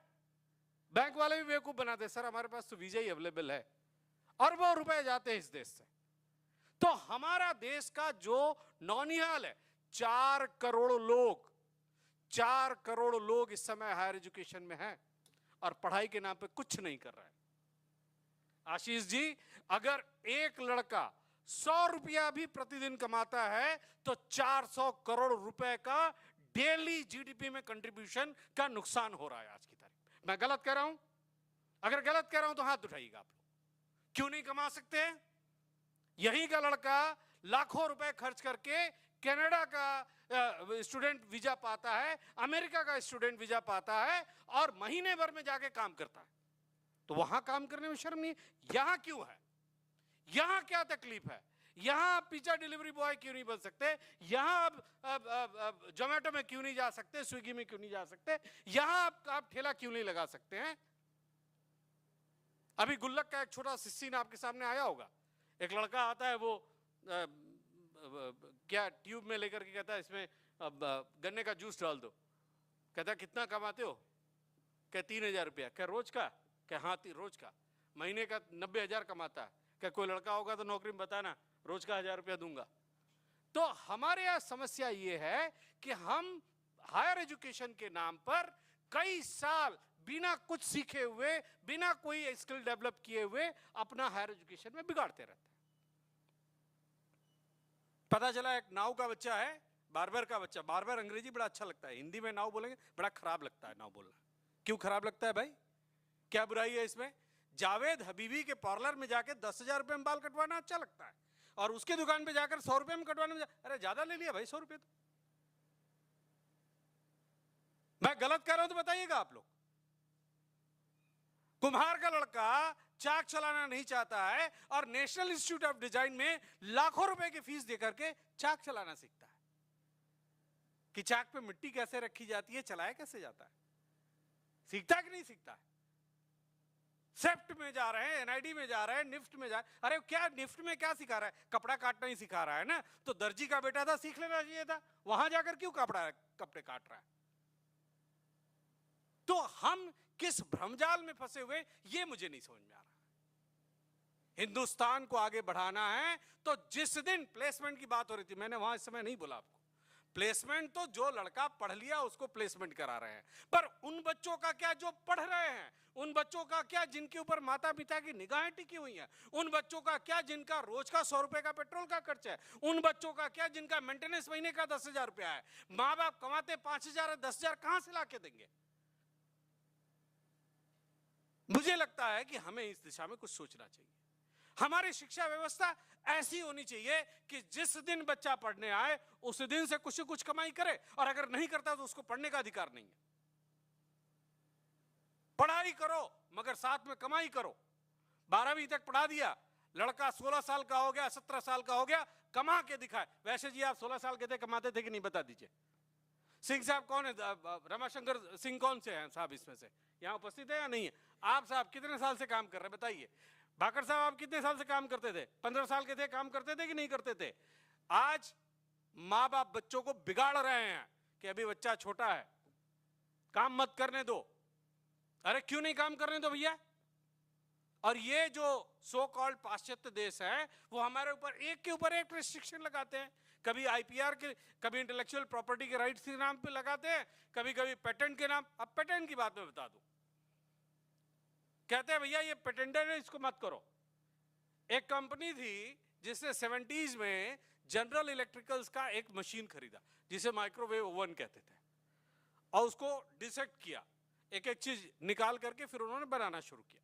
बैंक वाले भी बेवकूफ बनाते, सर हमारे पास तो वीजा ही अवेलेबल है। अरबों रुपए जाते हैं इस देश से। तो हमारा देश का जो नौनिहाल है, 4 करोड़ लोग इस समय हायर एजुकेशन में हैं और पढ़ाई के नाम पे कुछ नहीं कर रहा है। आशीष जी, अगर एक लड़का 100 रुपया भी प्रतिदिन कमाता है तो 400 करोड़ रुपए का डेली जीडीपी में कंट्रीब्यूशन का नुकसान हो रहा है आज की तारीख। मैं गलत कह रहा हूं? अगर गलत कह रहा हूं तो हाथ उठाइएगा आप लोग। क्यों नहीं कमा सकते? यहीं का लड़का लाखों रुपए खर्च करके कनाडा का स्टूडेंट वीजा पाता है, अमेरिका का स्टूडेंट वीजा पाता है और महीने भर में जाके काम करता है। तो वहां काम करने में शर्म नहीं? यहां क्यों है? यहां क्या तकलीफ है? यहां आप पिज्जा डिलीवरी बॉय क्यों नहीं बन सकते? यहां आप जोमेटो में क्यों नहीं जा सकते? स्विगी में क्यों नहीं जा सकते? यहां आप ठेला क्यों नहीं लगा सकते हैं? अभी गुल्लक का एक छोटा सा सीन आपके सामने आया होगा। एक लड़का आता है, वो क्या ट्यूब में लेकर के कहता है इसमें गन्ने का जूस डाल दो। कहता है कितना कमाते हो? क्या 3000 रुपया? क्या रोज का? क्या हाँ रोज का। महीने का 90,000 कमाता है। क्या कोई लड़का होगा तो नौकरी में बताना, रोज का 1000 रुपया दूंगा। तो हमारे यहाँ समस्या ये है कि हम हायर एजुकेशन के नाम पर कई साल बिना कुछ सीखे हुए, बिना कोई स्किल डेवलप किए हुए अपना हायर एजुकेशन में बिगाड़ते रहते हैं। पता चला एक नाव का बच्चा है, बार्बर का बच्चा। बार्बर अंग्रेजी बड़ा अच्छा लगता है, हिंदी में नाव बोलेंगे बड़ा खराब लगता है नाव बोलना। क्यों खराब लगता है भाई? क्या बुराई है इसमें? जावेद हबीबी के पार्लर में जाके 10,000 रुपए में बाल कटवाना अच्छा लगता है, और उसके दुकान पे जाकर 100 रुपए में कटवाने में अरे ज्यादा ले लिया भाई 100 रुपए। तो मैं गलत कह रहा हूं तो बताइएगा आप लोग। कुम्हार का लड़का चाक चलाना नहीं चाहता है और नेशनल इंस्टीट्यूट ऑफ डिजाइन में लाखों रुपए की फीस देकर के चाक चलाना सीखता है कि चाक पे मिट्टी कैसे रखी जाती है, चलाया कैसे जाता है, सीखता है कि नहीं सीखता है। सेफ्ट में जा रहे हैं, एनआईडी में जा रहे हैं, निफ्ट में जा रहे हैं। अरे क्या निफ्ट में क्या सिखा रहा है? कपड़ा काटना ही सिखा रहा है ना, तो दर्जी का बेटा था, सीख लेना चाहिए था। वहां जाकर क्यों कपड़े काट रहा है? तो हम किस भ्रमजाल में फंसे हुए, ये मुझे नहीं समझ में आ रहा। हिंदुस्तान को आगे बढ़ाना है तो जिस दिन प्लेसमेंट की बात हो रही थी, मैंने वहां इस समय नहीं बोला आपको, प्लेसमेंट तो जो लड़का पढ़ लिया उसको प्लेसमेंट करा रहे हैं, पर उन बच्चों का क्या जो पढ़ रहे हैं, उन बच्चों का क्या जिनके ऊपर माता पिता की निगाहें टिकी हुई हैं, उन बच्चों का क्या जिनका रोज का 100 रुपए का पेट्रोल का खर्च है, उन बच्चों का क्या जिनका मेंटेनेंस महीने का 10,000 रुपया है। माँ बाप कमाते 5,000 10,000 कहां से लाके देंगे? मुझे लगता है कि हमें इस दिशा में कुछ सोचना चाहिए। हमारी शिक्षा व्यवस्था ऐसी होनी चाहिए कि जिस दिन बच्चा पढ़ने आए उस दिन से कुछ कुछ कमाई करे, और अगर नहीं करता तो उसको पढ़ने का अधिकार नहीं है। पढ़ाई करो मगर साथ में कमाई करो। 12वीं तक पढ़ा दिया, लड़का 16 साल का हो गया, 17 साल का हो गया, कमा के दिखाए। वैसे जी आप 16 साल के थे, कमाते थे कि नहीं, बता दीजिए। सिंह साहब कौन है? रमाशंकर सिंह कौन से हैं साहब इसमें से? यहां उपस्थित है या नहीं है? आप साहब कितने साल से काम कर रहे हैं बताइए। भाकर साहब आप कितने साल से काम करते थे? 15 साल के थे, काम करते थे कि नहीं करते थे? आज माँ बाप बच्चों को बिगाड़ रहे हैं कि अभी बच्चा छोटा है, काम मत करने दो। अरे क्यों नहीं काम करने दो भैया? और ये जो सो कॉल्ड पाश्चात्य देश है वो हमारे ऊपर एक के ऊपर एक रिस्ट्रिक्शन लगाते हैं। कभी आईपीआर के, कभी इंटेलेक्चुअल प्रॉपर्टी के राइट्स के नाम पे लगाते हैं, कभी कभी पेटेंट के नाम। अब पेटेंट की बात मैं बता दूं, कहते हैं भैया ये पेटेंटेड है, इसको मत करो। एक कंपनी थी जिसने 70s में जनरल इलेक्ट्रिकल्स का एक मशीन खरीदा जिसे माइक्रोवेव ओवन कहते थे, और उसको डिसेक्ट किया, एक एक चीज निकाल करके फिर उन्होंने बनाना शुरू किया,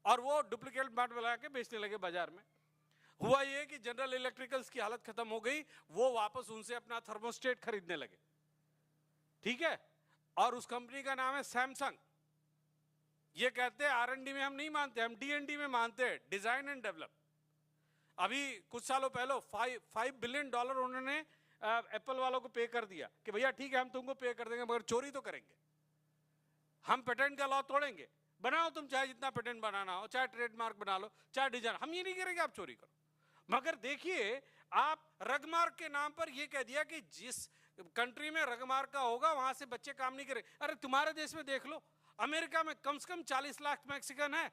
और वो डुप्लीकेट पार्ट बना के बेचने लगे बाजार में। हुआ ये कि जनरल इलेक्ट्रिकल्स की हालत खत्म हो गई, वो वापस उनसे अपना थर्मोस्टेट खरीदने लगे, ठीक है। और उस कंपनी का नाम है सैमसंग। ये कहते हैं R&D में हम नहीं मानते, हम D&D में मानते हैं, डिजाइन एंड डेवलप। अभी कुछ सालों पहले $5 बिलियन उन्होंने एप्पल वालों को पे कर दिया कि भैया ठीक है हम तुमको पे कर देंगे मगर चोरी तो करेंगे, हम पेटेंट का लॉ तोड़ेंगे, बनाओ तुम चाहे जितना पेटेंट बनाना हो, चाहे ट्रेडमार्क बना लो, चाहे डिजाइन, हम ये नहीं करेंगे आप चोरी करो। मगर देखिए आप रगमार्क के नाम पर ये कह दिया कि जिस कंट्री में रगमार्क का होगा वहां से बच्चे काम नहीं करेंगे। अरे तुम्हारे देश में देख लो, अमेरिका में कम से कम 40 लाख मैक्सिकन है।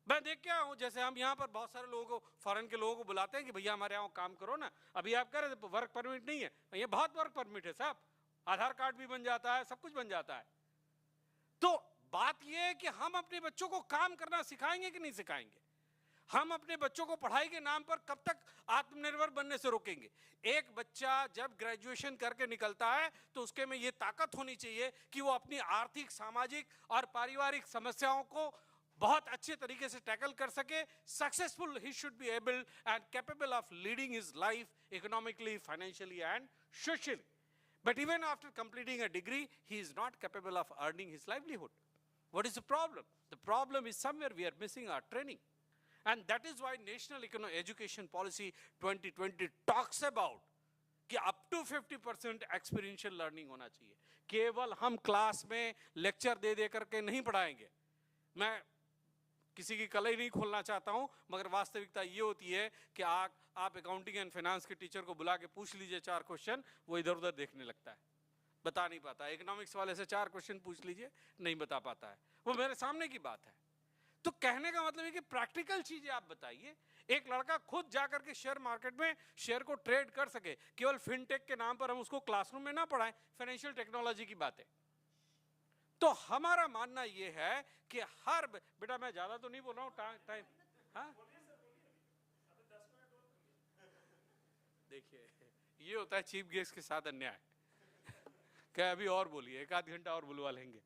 मैं देख के आया हूं, जैसे हम यहाँ पर बहुत सारे लोगों को, फॉरेन के लोगों को बुलाते हैं कि भैया हमारे यहाँ काम करो ना। अभी आप कह रहे थे वर्क परमिट नहीं है, ये बहुत वर्क परमिट है साहब, आधार कार्ड भी बन जाता है, सब कुछ बन जाता है। तो बात यह है कि हम अपने बच्चों को काम करना सिखाएंगे कि नहीं सिखाएंगे? हम अपने बच्चों को पढ़ाई के नाम पर कब तक आत्मनिर्भर बनने से रोकेंगे? एक बच्चा जब ग्रेजुएशन करके निकलता है तो उसके में ये ताकत होनी चाहिए कि वो अपनी आर्थिक, सामाजिक और पारिवारिक समस्याओं को बहुत अच्छे तरीके से टैकल कर सके। Successful he should be able and capable of leading his life economically, financially and socially. But even after completing a degree, he is not capable of earning his livelihood. What is the problem? The problem is somewhere we are missing our training. And that is why National Education Policy 2020 talks about कि up to 50% experiential learning होना चाहिए। केवल हम class में lecture दे दे करके नहीं पढ़ाएंगे। मैं किसी की कलई नहीं खोलना चाहता हूं, मगर वास्तविकता ये होती है कि आप अकाउंटिंग एंड फाइनेंस के टीचर को बुला के पूछ लीजिए 4 क्वेश्चन, वो इधर उधर देखने लगता है, बता नहीं पाता। इकोनॉमिक्स वाले से 4 क्वेश्चन पूछ लीजिए, नहीं बता पाता है। वो मेरे सामने की बात है। तो कहने का मतलब है कि प्रैक्टिकल चीजें आप बताइए। एक लड़का खुद जाकर के शेयर मार्केट में शेयर को ट्रेड कर सके, केवल फिनटेक के नाम पर हम उसको क्लासरूम में ना पढ़ाएं, फाइनेंशियल टेक्नोलॉजी की बातें। तो हमारा मानना यह है कि हर बेटा, मैं ज्यादा तो नहीं बोल रहा हूं, टाइम हाँ? देखिए ये होता है चीफ गेस्ट के साथ अन्याय। क्या अभी और बोलिए, 1 आध घंटा और बुलवा लेंगे।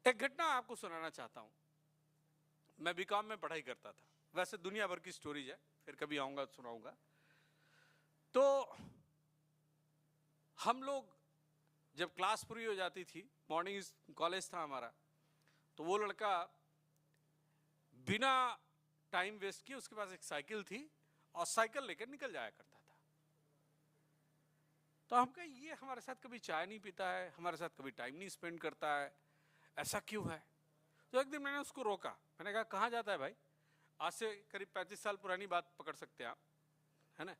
एक घटना आपको सुनाना चाहता हूं। मैं बीकॉम में पढ़ाई करता था, वैसे दुनिया भर की स्टोरीज है, फिर कभी आऊंगा तो सुनाऊंगा। तो हम लोग जब क्लास पूरी हो जाती थी, मॉर्निंग कॉलेज था हमारा, तो वो लड़का बिना टाइम वेस्ट किए उसके पास एक साइकिल थी और साइकिल लेकर निकल जाया करता था। तो हम कहे ये हमारे साथ कभी चाय नहीं पीता है, हमारे साथ कभी टाइम नहीं स्पेंड करता है, ऐसा क्यों है? तो एक दिन मैंने उसको रोका, मैंने कहा कहाँ जाता है भाई? आज से करीब 35 साल पुरानी बात पकड़ सकते हैं आप, है ना?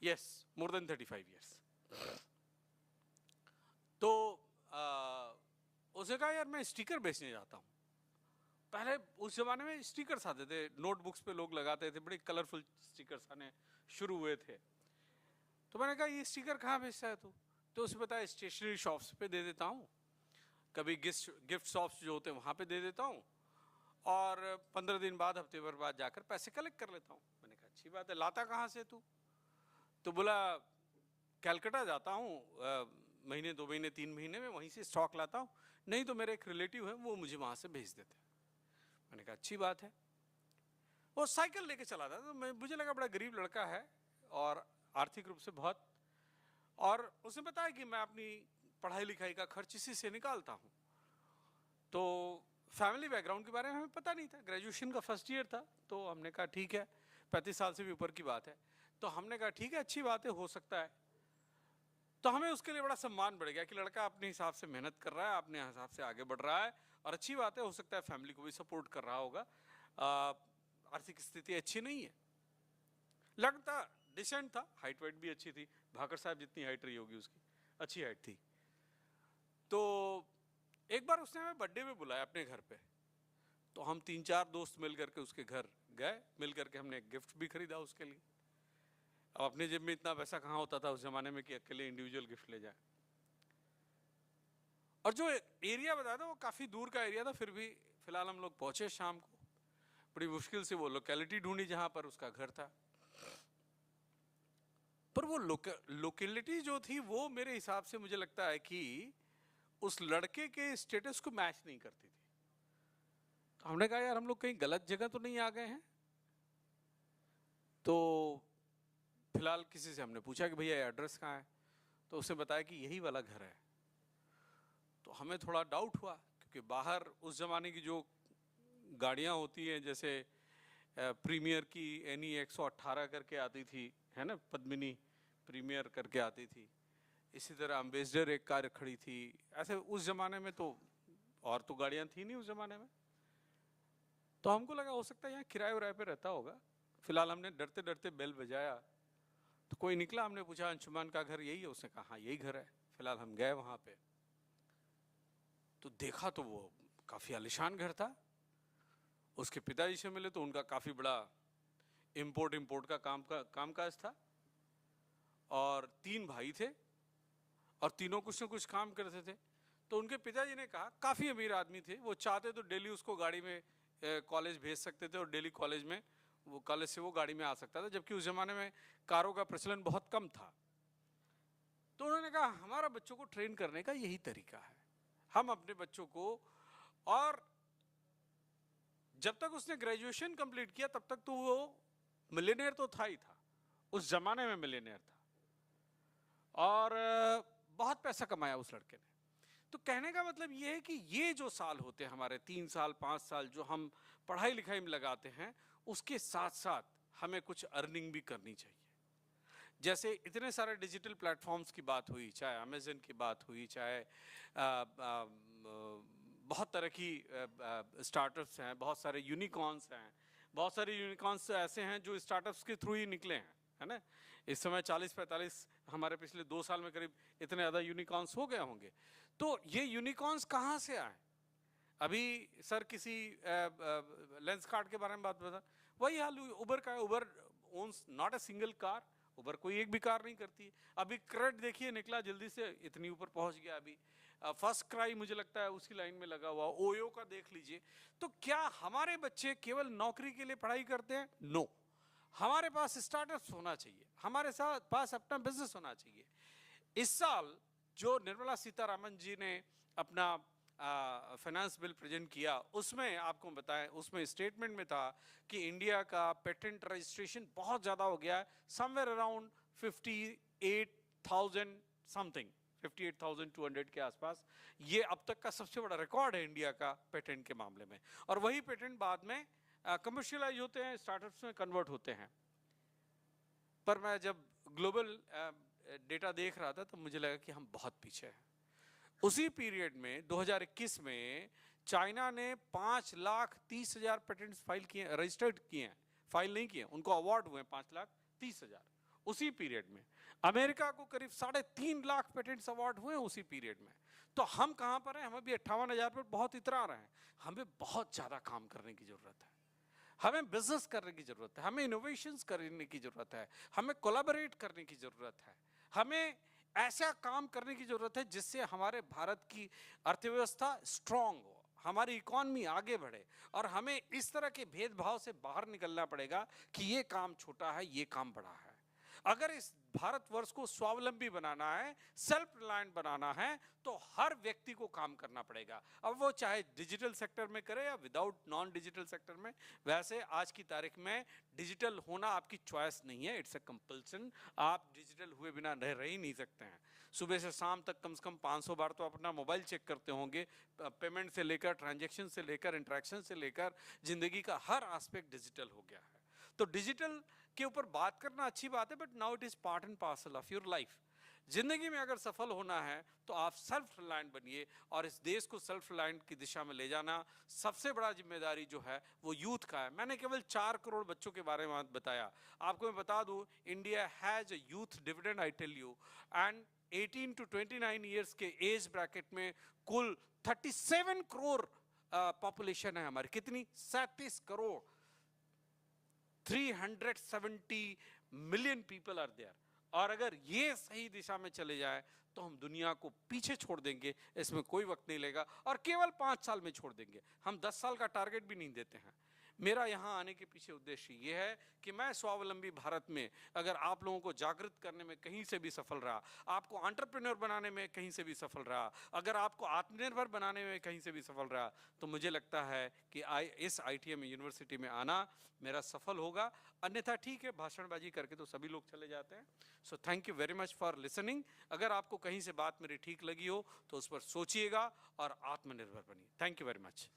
Yes, more than 35 years. तो उसने कहा यार मैं स्टिकर बेचने जाता हूँ। पहले उस जमाने में स्टिकर्स आते थे, नोटबुक्स पे लोग लगाते थे, बड़े कलरफुल स्टिकर्स आने शुरू हुए थे। तो मैंने कहा ये स्टिकर कहाँ बेचता है तू? तो उसे बताया स्टेशनरी शॉप्स पे दे देता हूँ, कभी गिफ्ट शॉप्स जो होते हैं वहाँ पे दे देता हूँ, और 15 दिन बाद, हफ्ते भर बाद जाकर पैसे कलेक्ट कर लेता हूँ। मैंने कहा अच्छी बात है, लाता कहाँ से तू? तो बोला कैलकाटा जाता हूँ, महीने 2 महीने 3 महीने में वहीं से स्टॉक लाता हूँ, नहीं तो मेरे एक रिलेटिव है वो मुझे वहाँ से भेज देते हैं। मैंने कहा अच्छी बात है। वो साइकिल लेके चला था, तो मुझे लगा बड़ा गरीब लड़का है और आर्थिक रूप से बहुत, और उसने बताया कि मैं अपनी पढ़ाई लिखाई का खर्च इसी से निकालता हूँ। तो फैमिली बैकग्राउंड के बारे में हमें पता नहीं था, ग्रेजुएशन का फर्स्ट ईयर था। तो हमने कहा ठीक है, 35 साल से भी ऊपर की बात है, तो हमने कहा ठीक है अच्छी बात है, हो सकता है। तो हमें उसके लिए बड़ा सम्मान बढ़ गया कि लड़का अपने हिसाब से मेहनत कर रहा है, अपने हिसाब से आगे बढ़ रहा है, और अच्छी बात है, हो सकता है फैमिली को भी सपोर्ट कर रहा होगा, आर्थिक स्थिति अच्छी नहीं है। लगता डिसेंट था, हाइट वाइट भी अच्छी थी, भाकर साहब जितनी हाइट रही होगी उसकी, अच्छी हाइट थी। तो एक बार उसने हमें बर्थडे में बुलाया अपने घर पे, तो हम 3-4 दोस्त मिल करके उसके घर गए, मिल करके हमने एक गिफ्ट भी खरीदा उसके लिए। अब अपने जेब में इतना पैसा कहाँ होता था उस जमाने में कि अकेले इंडिविजुअल गिफ्ट ले जाए। और जो एरिया बताया था वो काफी दूर का एरिया था, फिर भी फिलहाल हम लोग पहुंचे शाम को, बड़ी मुश्किल से वो लोकेलिटी ढूंढी जहां पर उसका घर था। पर वो लोकेलिटी जो थी वो मेरे हिसाब से मुझे लगता है कि उस लड़के के स्टेटस को मैच नहीं करती थी। तो हमने कहा यार हम लोग कहीं गलत जगह तो नहीं आ गए हैं? तो फिलहाल किसी से हमने पूछा कि भैया एड्रेस कहाँ है, तो उसने बताया कि यही वाला घर है। तो हमें थोड़ा डाउट हुआ, क्योंकि बाहर उस जमाने की जो गाड़ियाँ होती हैं, जैसे प्रीमियर की एनी 118 करके आती थी, है ना, पद्मिनी प्रीमियर करके आती थी, इसी तरह अम्बेसडर एक कार खड़ी थी, ऐसे उस जमाने में तो और तो गाड़ियाँ थी नहीं उस जमाने में। तो हमको लगा हो सकता है यहाँ किराए उराए पे रहता होगा। फिलहाल हमने डरते डरते बेल बजाया, तो कोई निकला, हमने पूछा अंशुमान का घर यही है? उसने कहा हाँ यही घर है। फिलहाल हम गए वहाँ पे, तो देखा तो वो काफ़ी आलीशान घर था। उसके पिताजी से मिले तो उनका काफ़ी बड़ा इम्पोर्ट का कामकाज था, और 3 भाई थे और तीनों कुछ न कुछ काम करते थे। तो उनके पिताजी ने कहा, काफ़ी अमीर आदमी थे, वो चाहते तो डेली उसको गाड़ी में कॉलेज भेज सकते थे और डेली कॉलेज से वो गाड़ी में आ सकता था, जबकि उस जमाने में कारों का प्रचलन बहुत कम था। तो उन्होंने कहा हमारा बच्चों को ट्रेन करने का यही तरीका है, हम अपने बच्चों को, और जब तक उसने ग्रेजुएशन कंप्लीट किया तब तक तो वो मिलियनेयर तो था ही था, उस जमाने में मिलियनेयर था, और बहुत पैसा कमाया उस लड़के ने। तो कहने का मतलब ये है कि ये जो साल होते हैं हमारे 3 साल 5 साल जो हम पढ़ाई लिखाई में लगाते हैं, उसके साथ साथ हमें कुछ अर्निंग भी करनी चाहिए। जैसे इतने सारे डिजिटल प्लेटफॉर्म्स की बात हुई, चाहे अमेजन की बात हुई, चाहे बहुत तरह की स्टार्टअप्स हैं, बहुत सारे यूनिकॉर्न्स हैं, बहुत सारे यूनिकॉर्न्स ऐसे हैं जो स्टार्टअप्स के थ्रू ही निकले हैं, है ना। इस समय 40-45, हमारे पिछले 2 साल में करीब इतने ज़्यादा यूनिकॉर्न्स हो गए होंगे। तो ये यूनिकॉर्न्स कहाँ से आए? अभी सर किसी लेंस कार्ड के बारे में बात बता, वही हाल उबर का है। Uber owns not a single car, Uber कोई एक भी कार नहीं करती है। अभी क्रेड देखिए निकला, जल्दी से इतनी ऊपर पहुंच गया। अभी फर्स्ट क्राई मुझे लगता है उसी लाइन में लगा हुआ। ओयो का देख लीजिए। तो क्या हमारे बच्चे केवल नौकरी के लिए पढ़ाई करते हैं? नो, हमारे पास स्टार्टअप्स होना चाहिए, हमारे साथ पास अपना बिजनेस होना चाहिए। इस साल जो निर्मला सीतारामन जी ने अपना फाइनेंस बिल प्रेजेंट किया, उसमें आपको बताएं, उसमें स्टेटमेंट में था कि इंडिया का पेटेंट रजिस्ट्रेशन बहुत ज़्यादा हो गया है, समवेयर अराउंड 58,000 समथिंग, 58,200 के आसपास। ये अब तक का सबसे बड़ा रिकॉर्ड है इंडिया का पेटेंट के मामले में, और वही पेटेंट बाद में कमर्शियलाइज होते हैं, स्टार्टअप्स में कन्वर्ट होते हैं। पर मैं जब ग्लोबल डेटा देख रहा था तो मुझे लगा कि हम बहुत पीछे हैं। उसी पीरियड में 2021 में चाइना ने 5,30,000 पेटेंट्स फाइल किए, रजिस्टर्ड किए हैं, फाइल नहीं किए, उनको अवार्ड हुए 5,30,000 उसी पीरियड में। अमेरिका को करीब 3.5 लाख पेटेंट्स अवार्ड हुए उसी पीरियड में। तो हम कहां पर हैं? हम अभी 58,000 पर बहुत इतरा रहे हैं। हमें बहुत ज्यादा काम करने की जरूरत है, हमें बिजनेस करने की जरूरत है, हमें इनोवेशंस करने की जरूरत है, हमें कोलैबोरेट करने की जरूरत है, हमें ऐसा काम करने की जरूरत है जिससे हमारे भारत की अर्थव्यवस्था स्ट्रांग हो, हमारी इकोनॉमी आगे बढ़े। और हमें इस तरह के भेदभाव से बाहर निकलना पड़ेगा कि ये काम छोटा है, ये काम बड़ा है। अगर इस भारतवर्ष को स्वावलंबी बनाना है, सेल्फ रिलायंट बनाना है, तो हर व्यक्ति को काम करना पड़ेगा। अब वो चाहे डिजिटल सेक्टर में करे या विदाउट नॉन डिजिटल सेक्टर में। वैसे आज की तारीख में डिजिटल होना आपकी चॉइस नहीं है, इट्स अ कंपल्सन। आप डिजिटल हुए बिना रह ही नहीं सकते हैं। सुबह से शाम तक कम से कम 500 बार तो अपना मोबाइल चेक करते होंगे। पेमेंट से लेकर, ट्रांजेक्शन से लेकर, इंटरेक्शन से लेकर, जिंदगी का हर एस्पेक्ट डिजिटल हो गया है। तो डिजिटल के ऊपर बात करना अच्छी बात है, but now it is part and parcel of your life. जिंदगी में अगर सफल होना है तो आप सेल्फ रिलायंट बनिए, और इस देश को सेल्फ रिलायंट की दिशा में ले जाना सबसे बड़ा जिम्मेदारी जो है वो यूथ का है। मैंने केवल 4 करोड़ बच्चों के बारे में बताया। आपको मैं बता दूं, India has a youth dividend, I tell you. And 18 to 29 years के एज ब्रैकेट में कुल 37 करोड़ पॉपुलेशन है हमारी। कितनी? 37 crore. 370 million people are there. और अगर ये सही दिशा में चले जाए तो हम दुनिया को पीछे छोड़ देंगे, इसमें कोई वक्त नहीं लेगा, और केवल 5 साल में छोड़ देंगे। हम 10 साल का टारगेट भी नहीं देते हैं। मेरा यहाँ आने के पीछे उद्देश्य ये है कि मैं स्वावलंबी भारत में अगर आप लोगों को जागृत करने में कहीं से भी सफल रहा, आपको एंटरप्रेन्योर बनाने में कहीं से भी सफल रहा, अगर आपको आत्मनिर्भर बनाने में कहीं से भी सफल रहा, तो मुझे लगता है कि इस ITM यूनिवर्सिटी में आना मेरा सफल होगा। अन्यथा ठीक है, भाषणबाजी करके तो सभी लोग चले जाते हैं। So thank you very much for listening. अगर आपको कहीं से बात मेरी ठीक लगी हो तो उस पर सोचिएगा और आत्मनिर्भर बनिए। Thank you very much.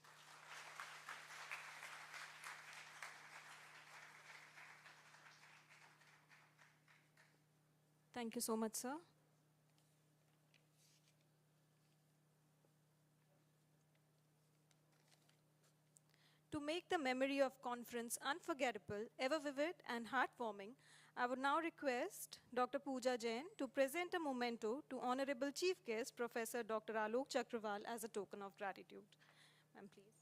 Thank you so much, sir. To make the memory of conference unforgettable, ever vivid and heartwarming, I would now request Dr. Pooja Jain to present a memento to Honorable Chief Guest, Professor Dr. Alok Chakrawal, as a token of gratitude. Ma'am, please.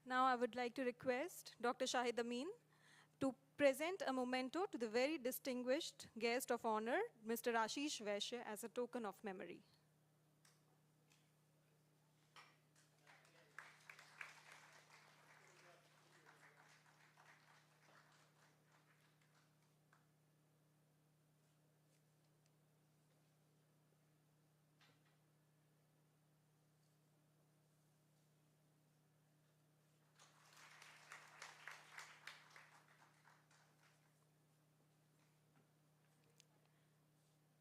Now, I would like to request Dr. Shahid Amin to present a memento to the very distinguished guest of honor, Mr. Ashish Vaishya, as a token of memory.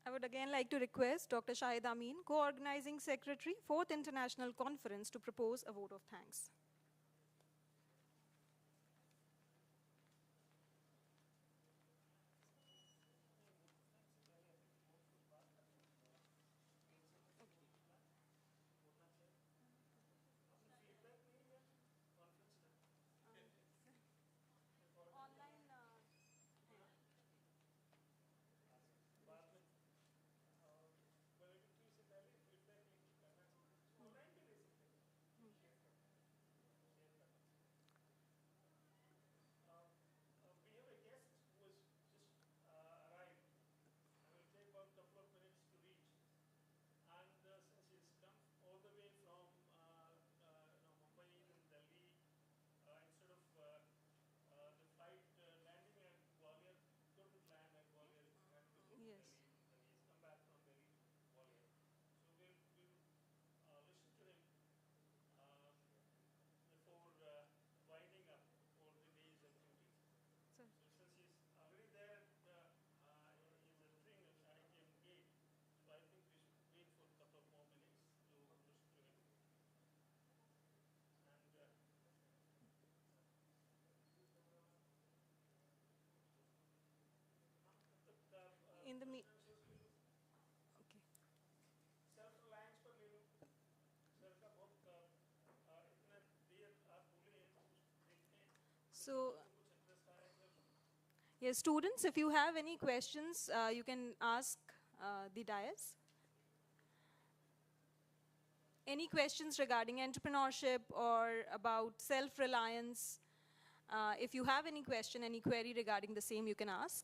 I would again like to request Dr. Shahid Amin, Co-Organizing Secretary, 4th International Conference, to propose a vote of thanks. So, yes, students, if you have any questions, you can ask the dais. Any questions regarding entrepreneurship or about self-reliance? If you have any question, any query regarding the same, you can ask.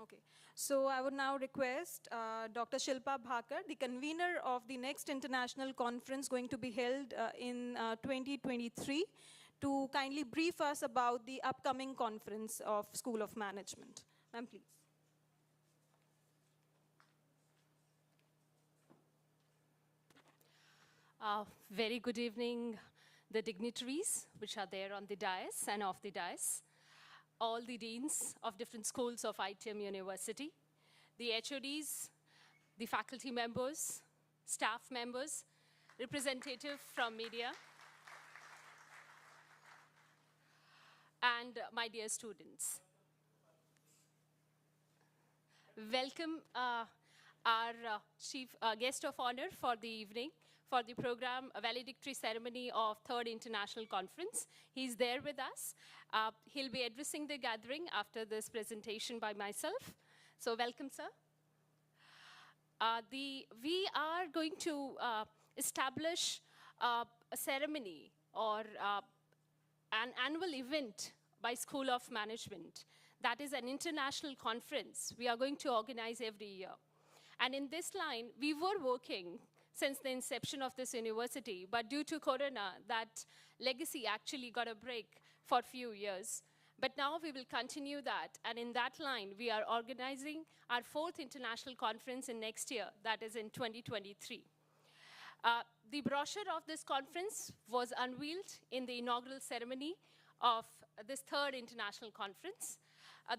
Okay, so I would now request Dr. Shilpa Bhakar, the convener of the next international conference going to be held in 2023, to kindly brief us about the upcoming conference of School of Management. Ma'am, please. Very good evening, the dignitaries which are there on the dais and off the dais, all the deans of different schools of ITM University, the HODs, the faculty members, staff members, representative from media, and my dear students. Welcome our chief guest of honor for the evening, for the program Valedictory Ceremony of 3rd International Conference. He's there with us. He'll be addressing the gathering after this presentation by myself. So welcome, sir. We are going to establish a ceremony or an annual event by School of Management. That is an international conference we are going to organize every year. And in this line, we were working since the inception of this university, but due to Corona, that legacy actually got a break for a few years. But now we will continue that, and in that line, we are organizing our 4th international conference in next year, that is in 2023. The brochure of this conference was unveiled in the inaugural ceremony of this 3rd international conference.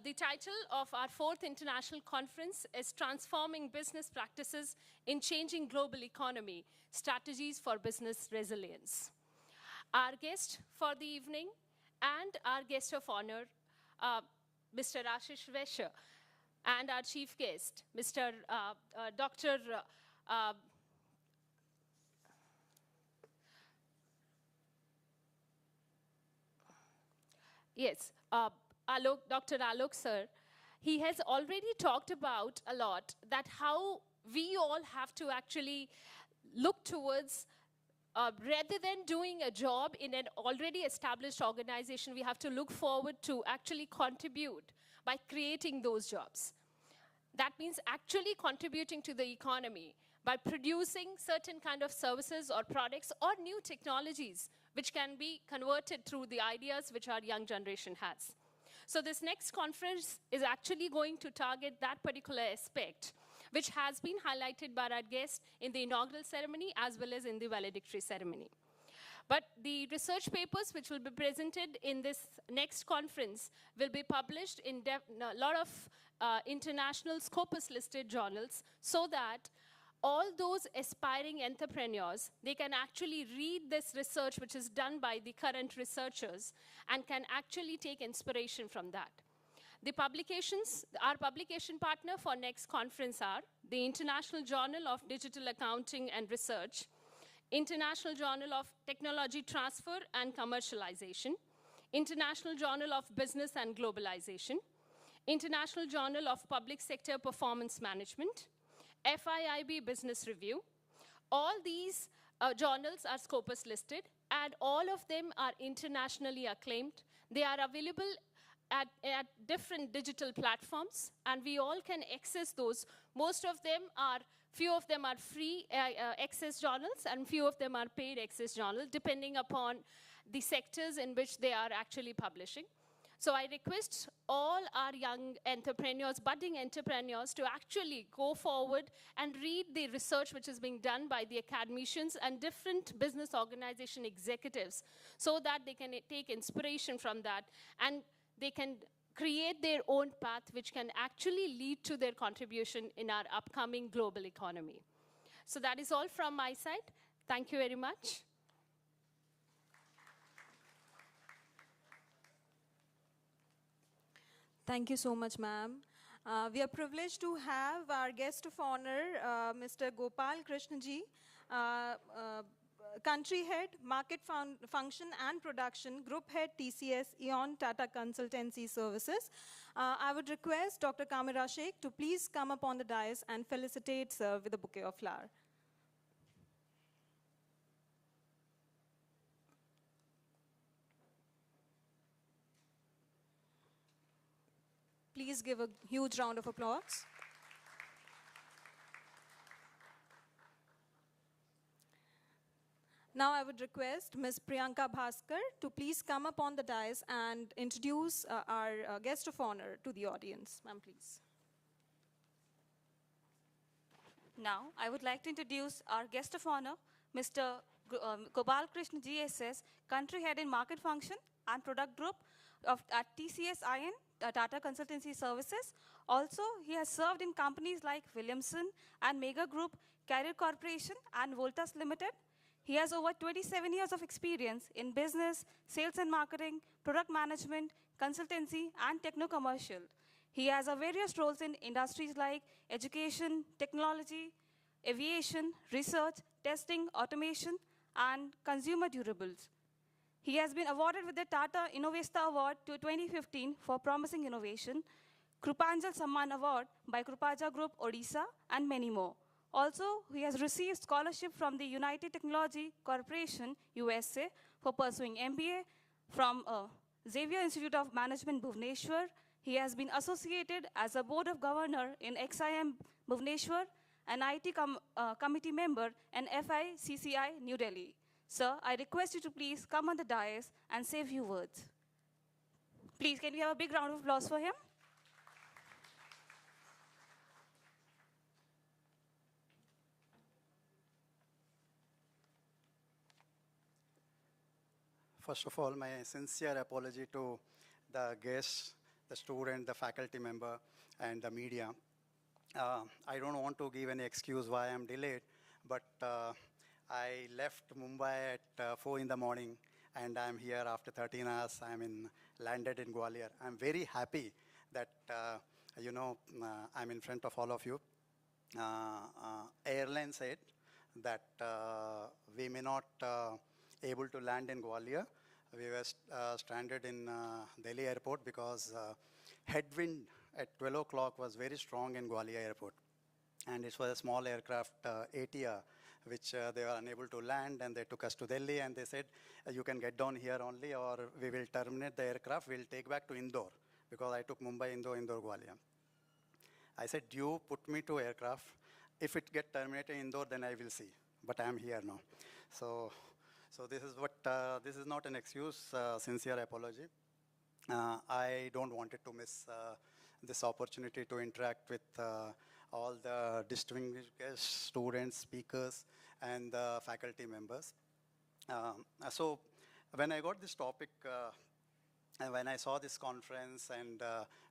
The title of our 4th international conference is Transforming Business Practices in Changing Global Economy, Strategies for Business Resilience. Our guest for the evening and our guest of honor, Mr. Ashish Vaishya, and our chief guest, Mr. Dr. Yes, Dr. Alok sir, he has already talked about a lot that how we all have to actually look towards, rather than doing a job in an already established organization, we have to look forward to actually contribute by creating those jobs. That means actually contributing to the economy by producing certain kind of services or products or new technologies which can be converted through the ideas which our young generation has. So this next conference is actually going to target that particular aspect, which has been highlighted by our guests in the inaugural ceremony as well as in the valedictory ceremony. But the research papers which will be presented in this next conference will be published in a lot of international Scopus-listed journals, so that all those aspiring entrepreneurs, they can actually read this research which is done by the current researchers and can actually take inspiration from that. The publications, our publication partner for next conference are the International Journal of Digital Accounting and Research, International Journal of Technology Transfer and Commercialization, International Journal of Business and Globalization, International Journal of Public Sector Performance Management, FIIB Business Review. All these journals are Scopus listed, and all of them are internationally acclaimed. They are available at different digital platforms, and we all can access those. Most of them are, few of them are free access journals, and few of them are paid access journals, depending upon the sectors in which they are actually publishing. So I request all our young entrepreneurs, budding entrepreneurs, to actually go forward and read the research which is being done by the academicians and different business organization executives, so that they can take inspiration from that and they can create their own path which can actually lead to their contribution in our upcoming global economy. So that is all from my side. Thank you very much. Thank you so much, ma'am. We are privileged to have our guest of honor, Mr. Gopal Krishnaji, Country Head, Market Function and Production, Group Head, TCS, Eon Tata Consultancy Services. I would request Dr. Kamira Sheikh to please come up on the dais and felicitate sir with a bouquet of flowers. Please give a huge round of applause. Now I would request Ms. Priyanka Bhaskar to please come up on the dais and introduce our guest of honor to the audience. Ma'am, please. Now, I would like to introduce our guest of honor, Mr. Gopal Krishna GSS, Country Head in Market Function and Product Group at TCS IN, Tata Consultancy Services. Also, he has served in companies like Williamson and Mega Group, Carrier Corporation, and Voltas Limited. He has over 27 years of experience in business, sales and marketing, product management, consultancy, and techno-commercial. He has various roles in industries like education, technology, aviation, research, testing, automation, and consumer durables. He has been awarded with the Tata Innovesta Award to 2015 for Promising Innovation, Krupanjal Samman Award by Krupaja Group, Odisha, and many more. Also, he has received scholarship from the United Technology Corporation, USA, for pursuing MBA from Xavier Institute of Management, Bhubaneswar. He has been associated as a Board of Governor in XIM, Bhubaneswar, an IT committee member in FICCI, New Delhi. Sir, I request you to please come on the dais and say a few words. Please, can we have a big round of applause for him? First of all, my sincere apology to the guests, the student, the faculty member, and the media. I don't want to give any excuse why I'm delayed, but I left Mumbai at 4 in the morning, and I'm here after 13 hours. Landed in Gwalior. I'm very happy that, I'm in front of all of you. Airline said that we may not able to land in Gwalior. We were stranded in Delhi airport because headwind at 12 o'clock was very strong in Gwalior airport. And it was a small aircraft, ATR, which they were unable to land, and they took us to Delhi, and they said, you can get down here only, or we will terminate the aircraft, we'll take back to Indore, because I took Mumbai, Indore, Gwalior. I said, you put me to aircraft. If it get terminated in Indore, then I will see. But I'm here now. So this is what, this is not an excuse, sincere apology. I don't want to miss this opportunity to interact with all the distinguished guests, students, speakers, and faculty members. So when I got this topic, and when I saw this conference, and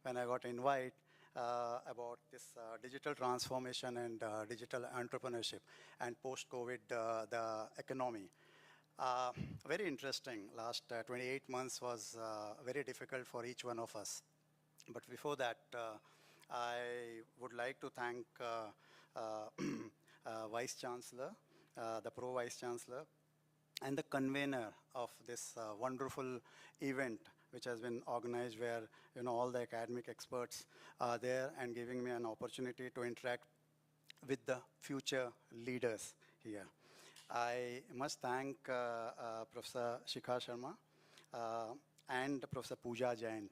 when I got invited about this digital transformation and digital entrepreneurship and post-COVID, the economy, very interesting. Last 28 months was very difficult for each one of us. But before that, I would like to thank Vice Chancellor, the Pro Vice Chancellor, and the convener of this wonderful event, which has been organized, where all the academic experts are there and giving me an opportunity to interact with the future leaders here. I must thank Professor Shikha Sharma and Professor Pooja Jain,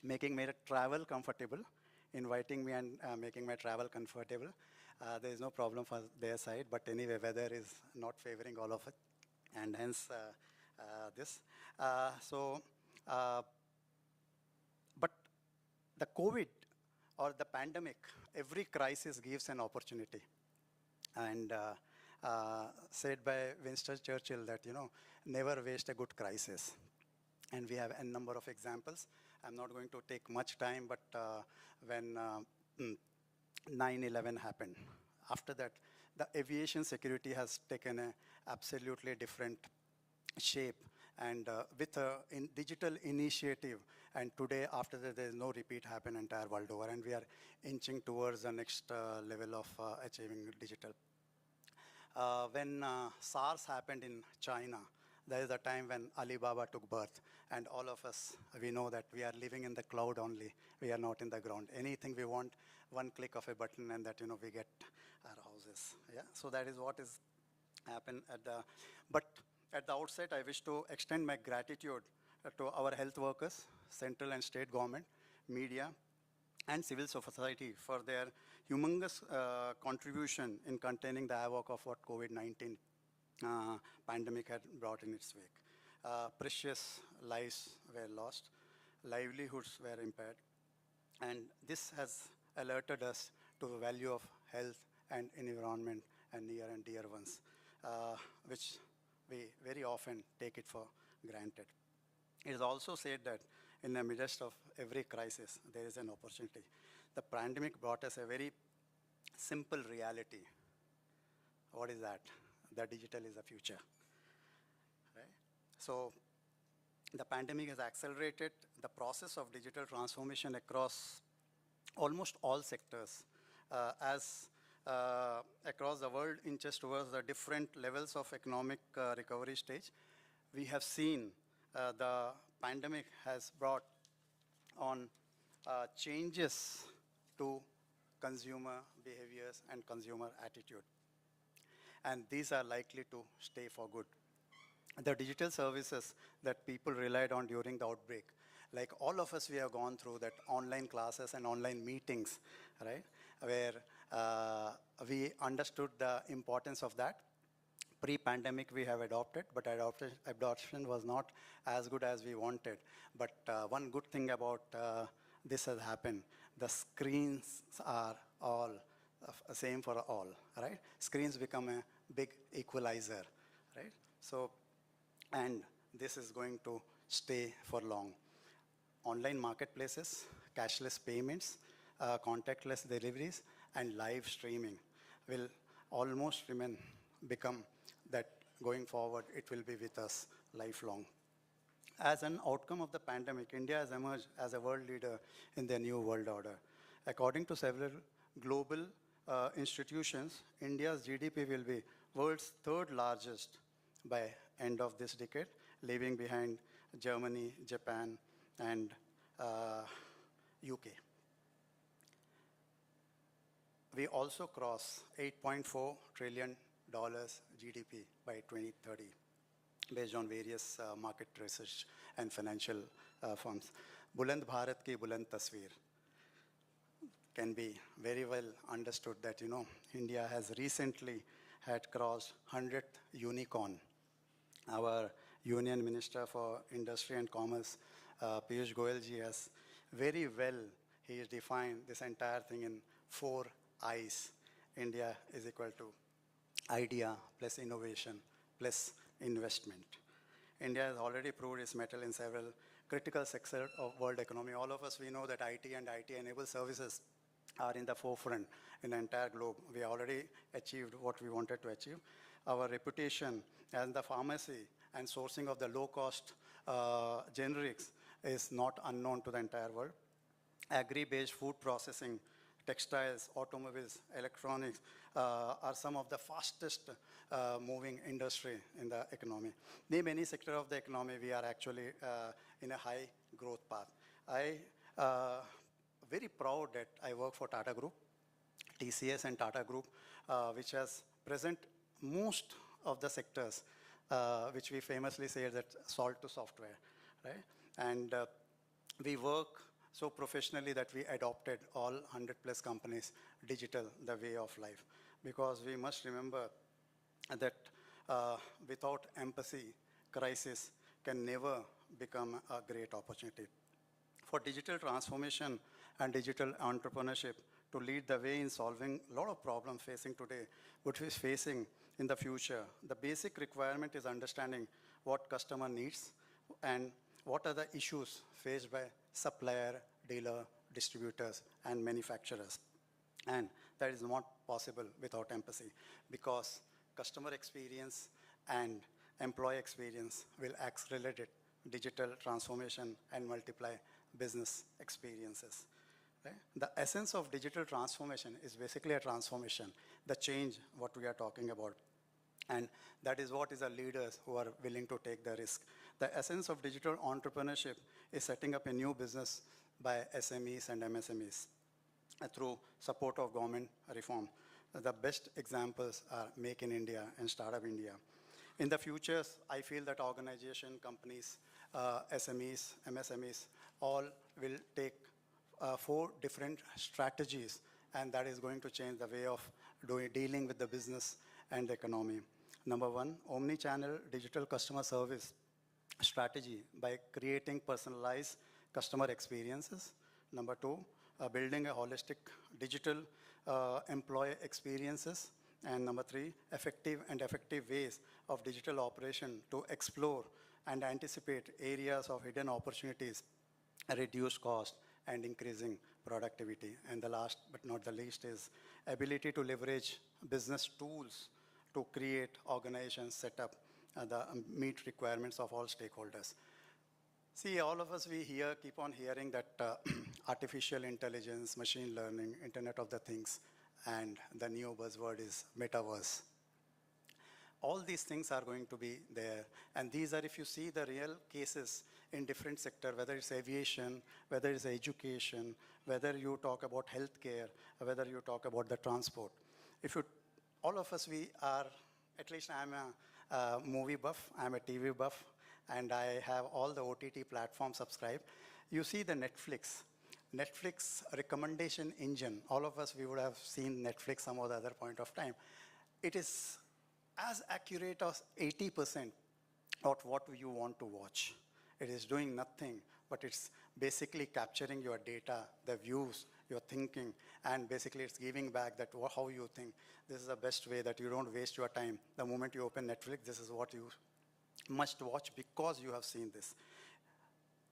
making my travel comfortable, inviting me and making my travel comfortable. There is no problem for their side, but anyway, weather is not favoring all of it, and hence this. But the COVID or the pandemic, every crisis gives an opportunity. And said by Winston Churchill that, never waste a good crisis. And we have a number of examples. I'm not going to take much time, but when 9/11 happened, after that, the aviation security has taken an absolutely different shape, And with a digital initiative, and today after that there is no repeat happen entire world over, and we are inching towards the next level of achieving digital. When SARS happened in China, there is a time when Alibaba took birth, and all of us, we know that we are living in the cloud only. We are not in the ground. Anything we want, one click of a button, and that, we get our houses. Yeah, so that is what is happened at the, but at the outset, I wish to extend my gratitude to our health workers, central and state government, media, and civil society for their humongous contribution in containing the havoc of what COVID-19 pandemic had brought in its wake. Precious lives were lost, livelihoods were impaired, and this has alerted us to the value of health and environment and near and dear ones, which we very often take it for granted. It is also said that in the midst of every crisis, there is an opportunity. The pandemic brought us a very simple reality. What is that? The digital is the future. Right? So the pandemic has accelerated the process of digital transformation across almost all sectors, as across the world inches towards the different levels of economic recovery stage. We have seen the pandemic has brought on changes to consumer behaviors and consumer attitude. And these are likely to stay for good. The digital services that people relied on during the outbreak, like all of us, we have gone through that online classes and online meetings, right? Where we understood the importance of that. Pre-pandemic, we have adopted, but adoption was not as good as we wanted. But one good thing about this has happened. The screens are all same for all, right? Screens become a big equalizer, right? So, and this is going to stay for long. Online marketplaces, cashless payments, contactless deliveries, and live streaming will almost become that going forward, it will be with us lifelong. As an outcome of the pandemic, India has emerged as a world leader in the new world order. According to several global institutions, India's GDP will be world's third largest by end of this decade, leaving behind Germany, Japan, and UK. We also cross $8.4 trillion GDP by 2030, based on various market research and financial firms. Buland Bharat ki Buland Tasveer can be very well understood that, India has recently had crossed 100th unicorn. Our Union Minister for Industry and Commerce, Piyush Goyal ji, has very well, he has defined this entire thing in 4 I's. India is equal to idea plus innovation plus investment. India has already proved its mettle in several critical sectors of world economy. All of us, we know that IT and IT-enabled services are in the forefront in the entire globe. We already achieved what we wanted to achieve. Our reputation as the pharmacy and sourcing of the low-cost generics is not unknown to the entire world. Agri-based food processing, textiles, automobiles, electronics are some of the fastest moving industry in the economy. Name any sector of the economy, we are actually in a high growth path. I very proud that I work for Tata Group, TCS and Tata Group, which has present most of the sectors, which we famously say that salt to software, right? And we work so professionally that we adopted all 100 plus companies digital, the way of life. Because we must remember that without empathy, crisis can never become a great opportunity. For digital transformation and digital entrepreneurship to lead the way in solving a lot of problems facing today, which is facing in the future, the basic requirement is understanding what customer needs and what are the issues faced by supplier, dealer, distributors, and manufacturers. And that is not possible without empathy, because customer experience and employee experience will accelerate digital transformation and multiply business experiences. Right? The essence of digital transformation is basically a transformation, the change what we are talking about. And that is what is the leaders who are willing to take the risk. The essence of digital entrepreneurship is setting up a new business by SMEs and MSMEs through support of government reform. The best examples are Make in India and Startup India. In the future, I feel that organization, companies, SMEs, MSMEs, all will take 4 different strategies, and that is going to change the way of dealing with the business and the economy. Number 1, omni-channel digital customer service strategy by creating personalized customer experiences. Number 2, building a holistic digital employee experiences. And number 3, effective ways of digital operation to explore and anticipate areas of hidden opportunities, reduce cost, and increasing productivity. And the last but not the least is ability to leverage business tools to create organizations, set up meet requirements of all stakeholders. See, all of us, we keep on hearing that artificial intelligence, machine learning, Internet of the Things, and the new buzzword is metaverse. All these things are going to be there. And these are, if you see the real cases in different sectors, whether it's aviation, whether it's education, whether you talk about healthcare, whether you talk about the transport. All of us, we are, at least I'm a movie buff, I'm a TV buff, and I have all the OTT platforms subscribed. You see the Netflix recommendation engine. All of us, we would have seen Netflix some or the other point of time. It is as accurate as 80% of what you want to watch. It is doing nothing, but it's basically capturing your data, the views, your thinking, and basically it's giving back that how you think. This is the best way that you don't waste your time. The moment you open Netflix, this is what you must watch because you have seen this.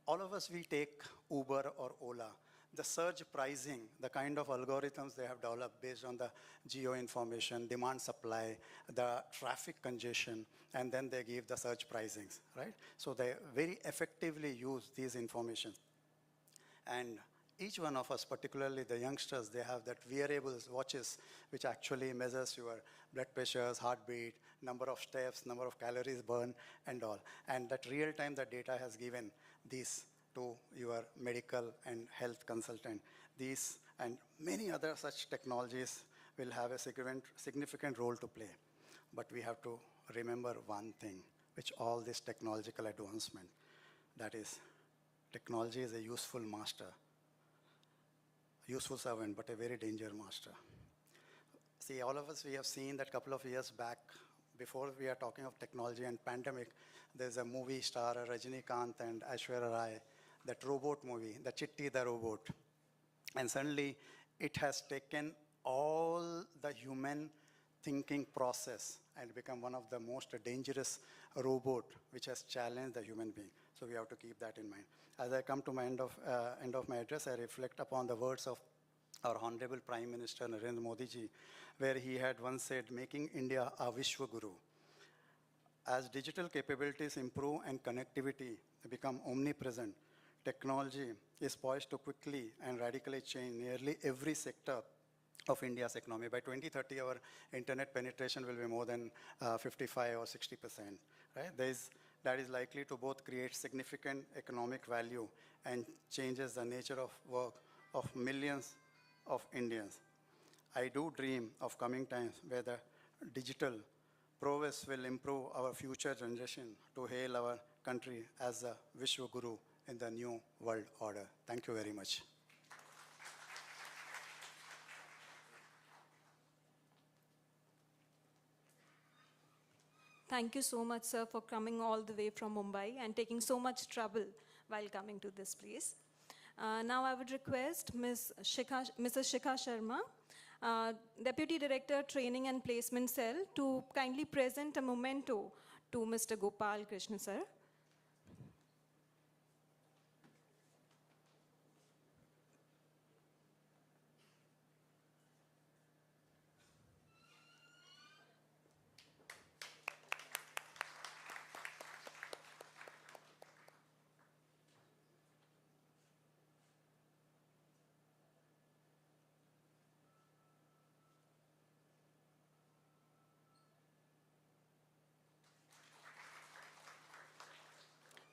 All of us, we take Uber or Ola. The surge pricing, the kind of algorithms they have developed based on the geo information, demand supply, the traffic congestion, and then they give the surge pricings, right? So they very effectively use these information. And each one of us, particularly the youngsters, they have that wearables, watches, which actually measures your blood pressures, heartbeat, number of steps, number of calories burned, and all. And that real time, the data has given these to your medical and health consultant. These and many other such technologies will have a significant role to play. But we have to remember one thing, which all this technological advancement, that is, technology is a useful master, useful servant, but a very dangerous master. See, all of us, we have seen that couple of years back, before we are talking of technology and pandemic, there's a movie star, Rajinikanth and Aishwarya Rai, that robot movie, the Chitti the Robot. And suddenly, it has taken all the human thinking process and become one of the most dangerous robot which has challenged the human being. So we have to keep that in mind. As I come to my end of my address, I reflect upon the words of our Honorable Prime Minister Narendra Modi ji, where he had once said, making India a Vishwa Guru. As digital capabilities improve and connectivity become omnipresent, technology is poised to quickly and radically change nearly every sector of India's economy. By 2030, our internet penetration will be more than 55 or 60%. Right? That is likely to both create significant economic value and changes the nature of work of millions of Indians. I do dream of coming times where the digital prowess will improve our future generation to hail our country as a Vishwa Guru in the new world order. Thank you very much. Thank you so much, sir, for coming all the way from Mumbai and taking so much trouble while coming to this place. Now I would request Mrs. Shikha Sharma, Deputy Director, Training and Placement Cell, to kindly present a memento to Mr. Gopal Krishna, sir.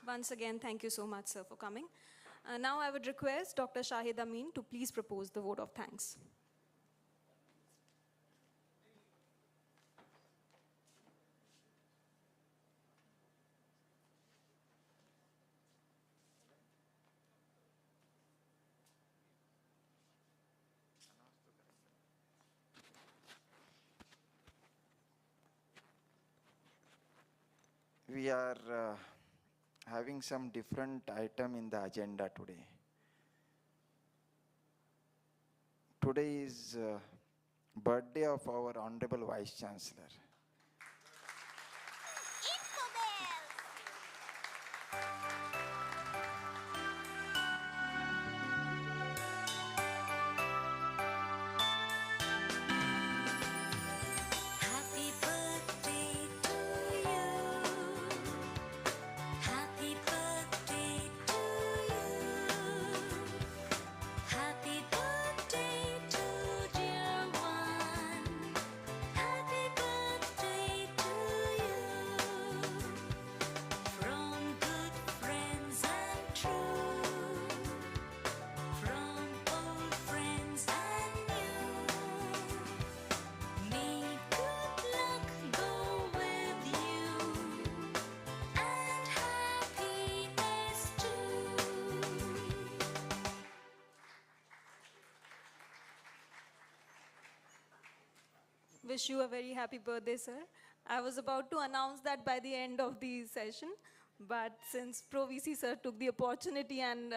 Once again, thank you so much, sir, for coming. Now I would request Dr. Shahid Amin to please propose the vote of thanks. We are having some different item in the agenda today. Today is birthday of our Honorable Vice Chancellor. Happy birthday to you. Happy birthday to you. Happy birthday to dear one. Happy birthday to you. From good friends and true. From old friends and new. May good luck go with you and happiness too. Wish you a very happy birthday, sir. I was about to announce that by the end of the session, but since Pro VC sir took the opportunity and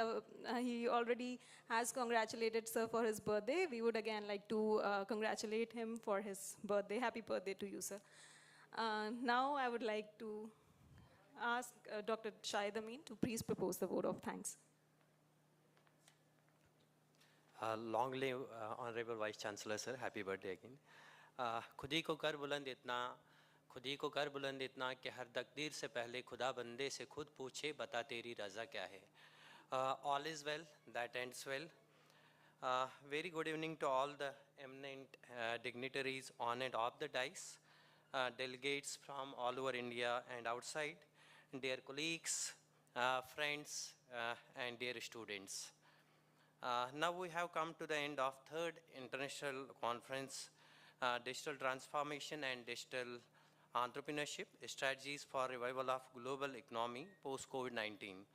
he already has congratulated sir for his birthday, we would again like to congratulate him for his birthday. Happy birthday to you, sir. Now I would like to ask Dr. Shahid Amin to please propose the vote of thanks. Long live Honorable Vice Chancellor sir, happy birthday again. खुद ही को कर बुलंद इतना कि हर तकदीर से पहले खुदा बंदे से खुद पूछे बता तेरी रज़ा क्या है. All is well, that ends well. Very good evening to all the eminent dignitaries on and off the dais, delegates from all over India and outside, dear colleagues, friends, and dear students. Now we have come to the end of third international conference, Digital Transformation and Digital Entrepreneurship, Strategies for Revival of Global Economy Post-COVID-19,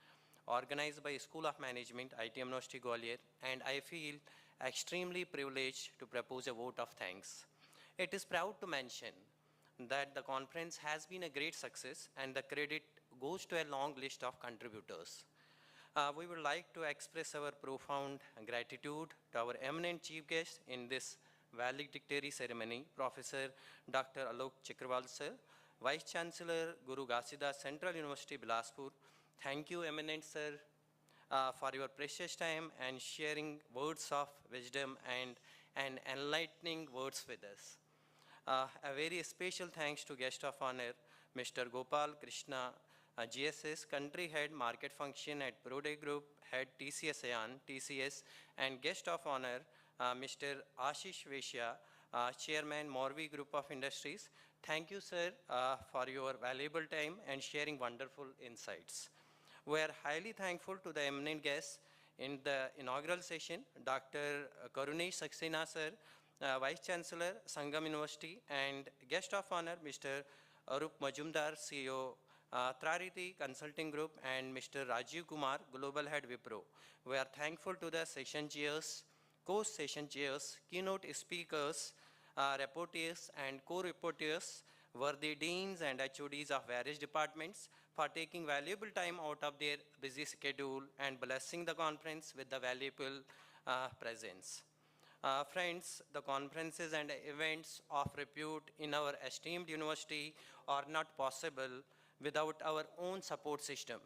organized by School of Management, IIT University Gwalior, and I feel extremely privileged to propose a vote of thanks. It is proud to mention that the conference has been a great success and the credit goes to a long list of contributors. We would like to express our profound gratitude to our eminent chief guest in this valedictory ceremony, Professor Dr. Alok Chakrawal sir, Vice Chancellor Guru Ghasidas Central University, Bilaspur. Thank you, eminent sir, for your precious time and sharing words of wisdom and enlightening words with us. A very special thanks to guest of honor, Mr. Gopal Krishna, GSS, Country Head, Market Function at Prode Group, Head TCS AYAN, TCS, and guest of honor, Mr. Ashish Veshya, Chairman, Morvi Group of Industries. Thank you, sir, for your valuable time and sharing wonderful insights. We are highly thankful to the eminent guests in the inaugural session, Dr. Karunesh Saxena, sir, Vice Chancellor, Sangam University, and guest of honor, Mr. Arup Majumdar, CEO, Trariti Consulting Group, and Mr. Rajiv Kumar, Global Head Wipro. We are thankful to the session chairs, co-session chairs, keynote speakers, reporters and co-reporters, worthy deans and HODs of various departments for taking valuable time out of their busy schedule and blessing the conference with the valuable presence. Friends, the conferences and events of repute in our esteemed university are not possible without our own support system.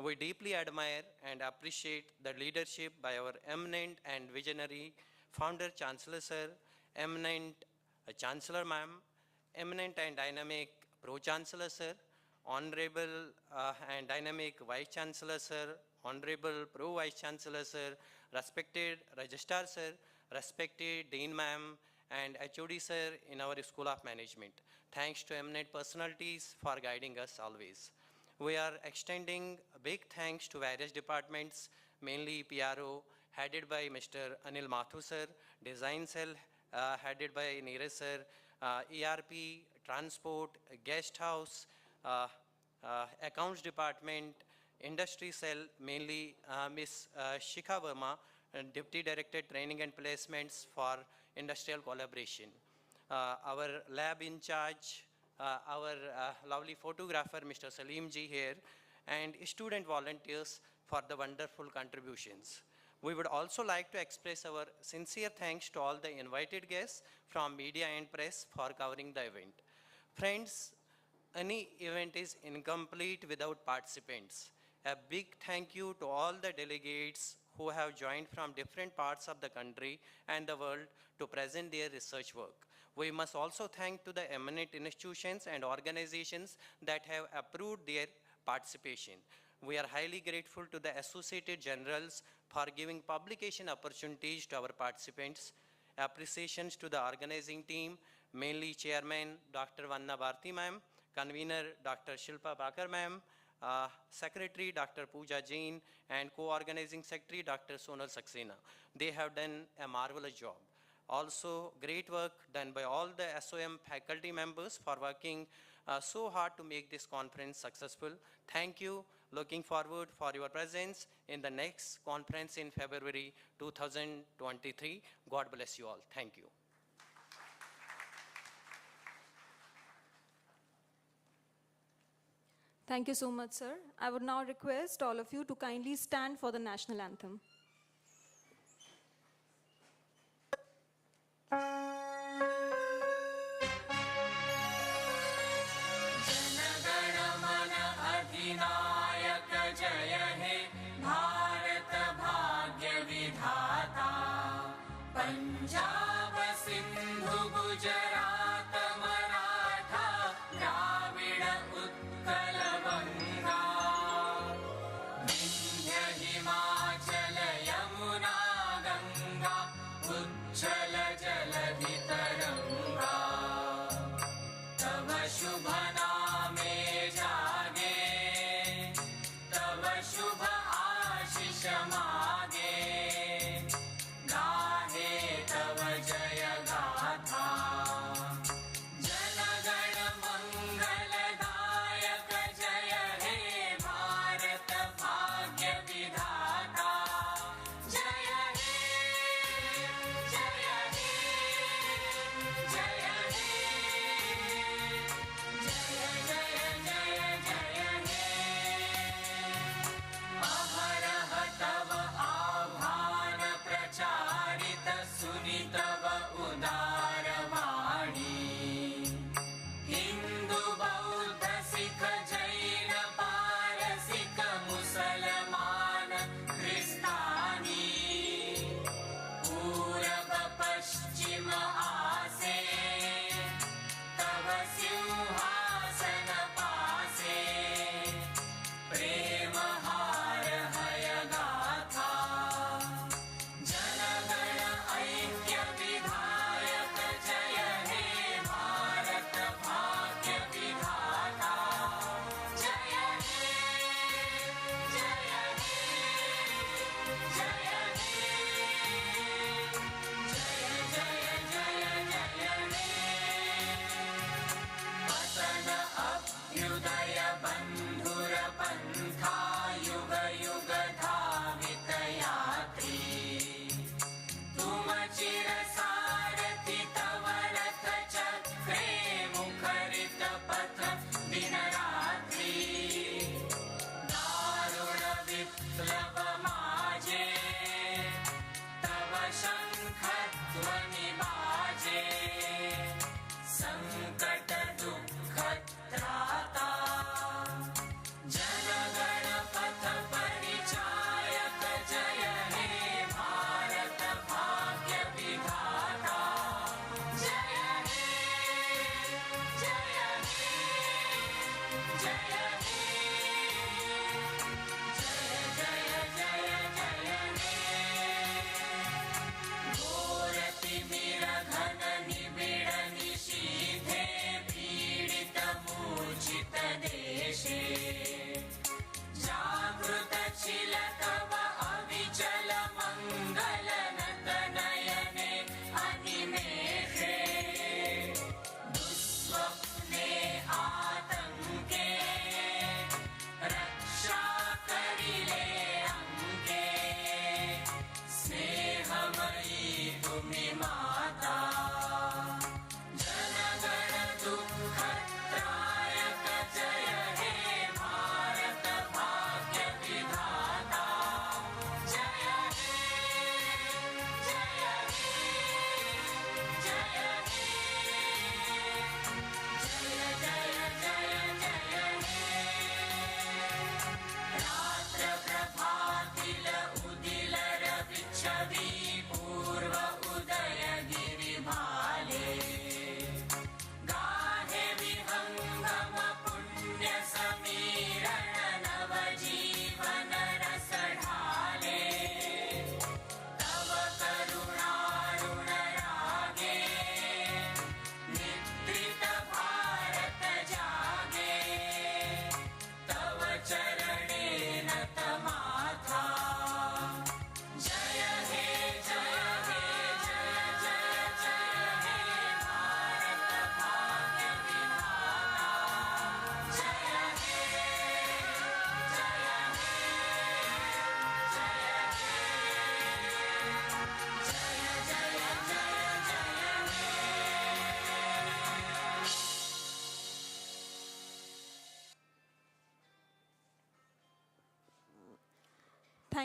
We deeply admire and appreciate the leadership by our eminent and visionary founder, Chancellor Sir, eminent Chancellor Ma'am, eminent and dynamic Pro-Chancellor Sir, Honorable and dynamic Vice Chancellor Sir, Honorable Pro-Vice Chancellor Sir, respected Registrar Sir, respected Dean Ma'am, and HOD Sir in our School of Management. Thanks to eminent personalities for guiding us always. We are extending a big thanks to various departments, mainly PRO, headed by Mr. Anil Mathur sir, Design Cell, headed by Neeraj sir, ERP, Transport, Guest House, Accounts Department, Industry Cell, mainly Ms. Shikha Verma, Deputy Director Training and Placements for Industrial Collaboration. Our lab in charge, our lovely photographer, Mr. Salim ji here, and student volunteers for the wonderful contributions. We would also like to express our sincere thanks to all the invited guests from media and press for covering the event. Friends, any event is incomplete without participants. A big thank you to all the delegates who have joined from different parts of the country and the world to present their research work. We must also thank to the eminent institutions and organizations that have approved their participation. We are highly grateful to the Associated Generals for giving publication opportunities to our participants. Appreciations to the organizing team, mainly Chairman Dr. Vanna Bharti ma'am, Convener Dr. Shilpa Bakar ma'am, Secretary Dr. Pooja Jain, and Co-Organizing Secretary Dr. Sonal Saxena. They have done a marvelous job. Also, great work done by all the SOM faculty members for working so hard to make this conference successful. Thank you. Looking forward for your presence in the next conference in February 2023. God bless you all. Thank you. Thank you so much, sir. I would now request all of you to kindly stand for the national anthem.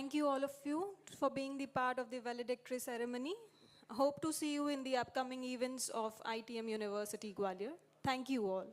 Thank you all of you for being the part of the valedictory ceremony. Hope to see you in the upcoming events of ITM University Gwalior. Thank you all.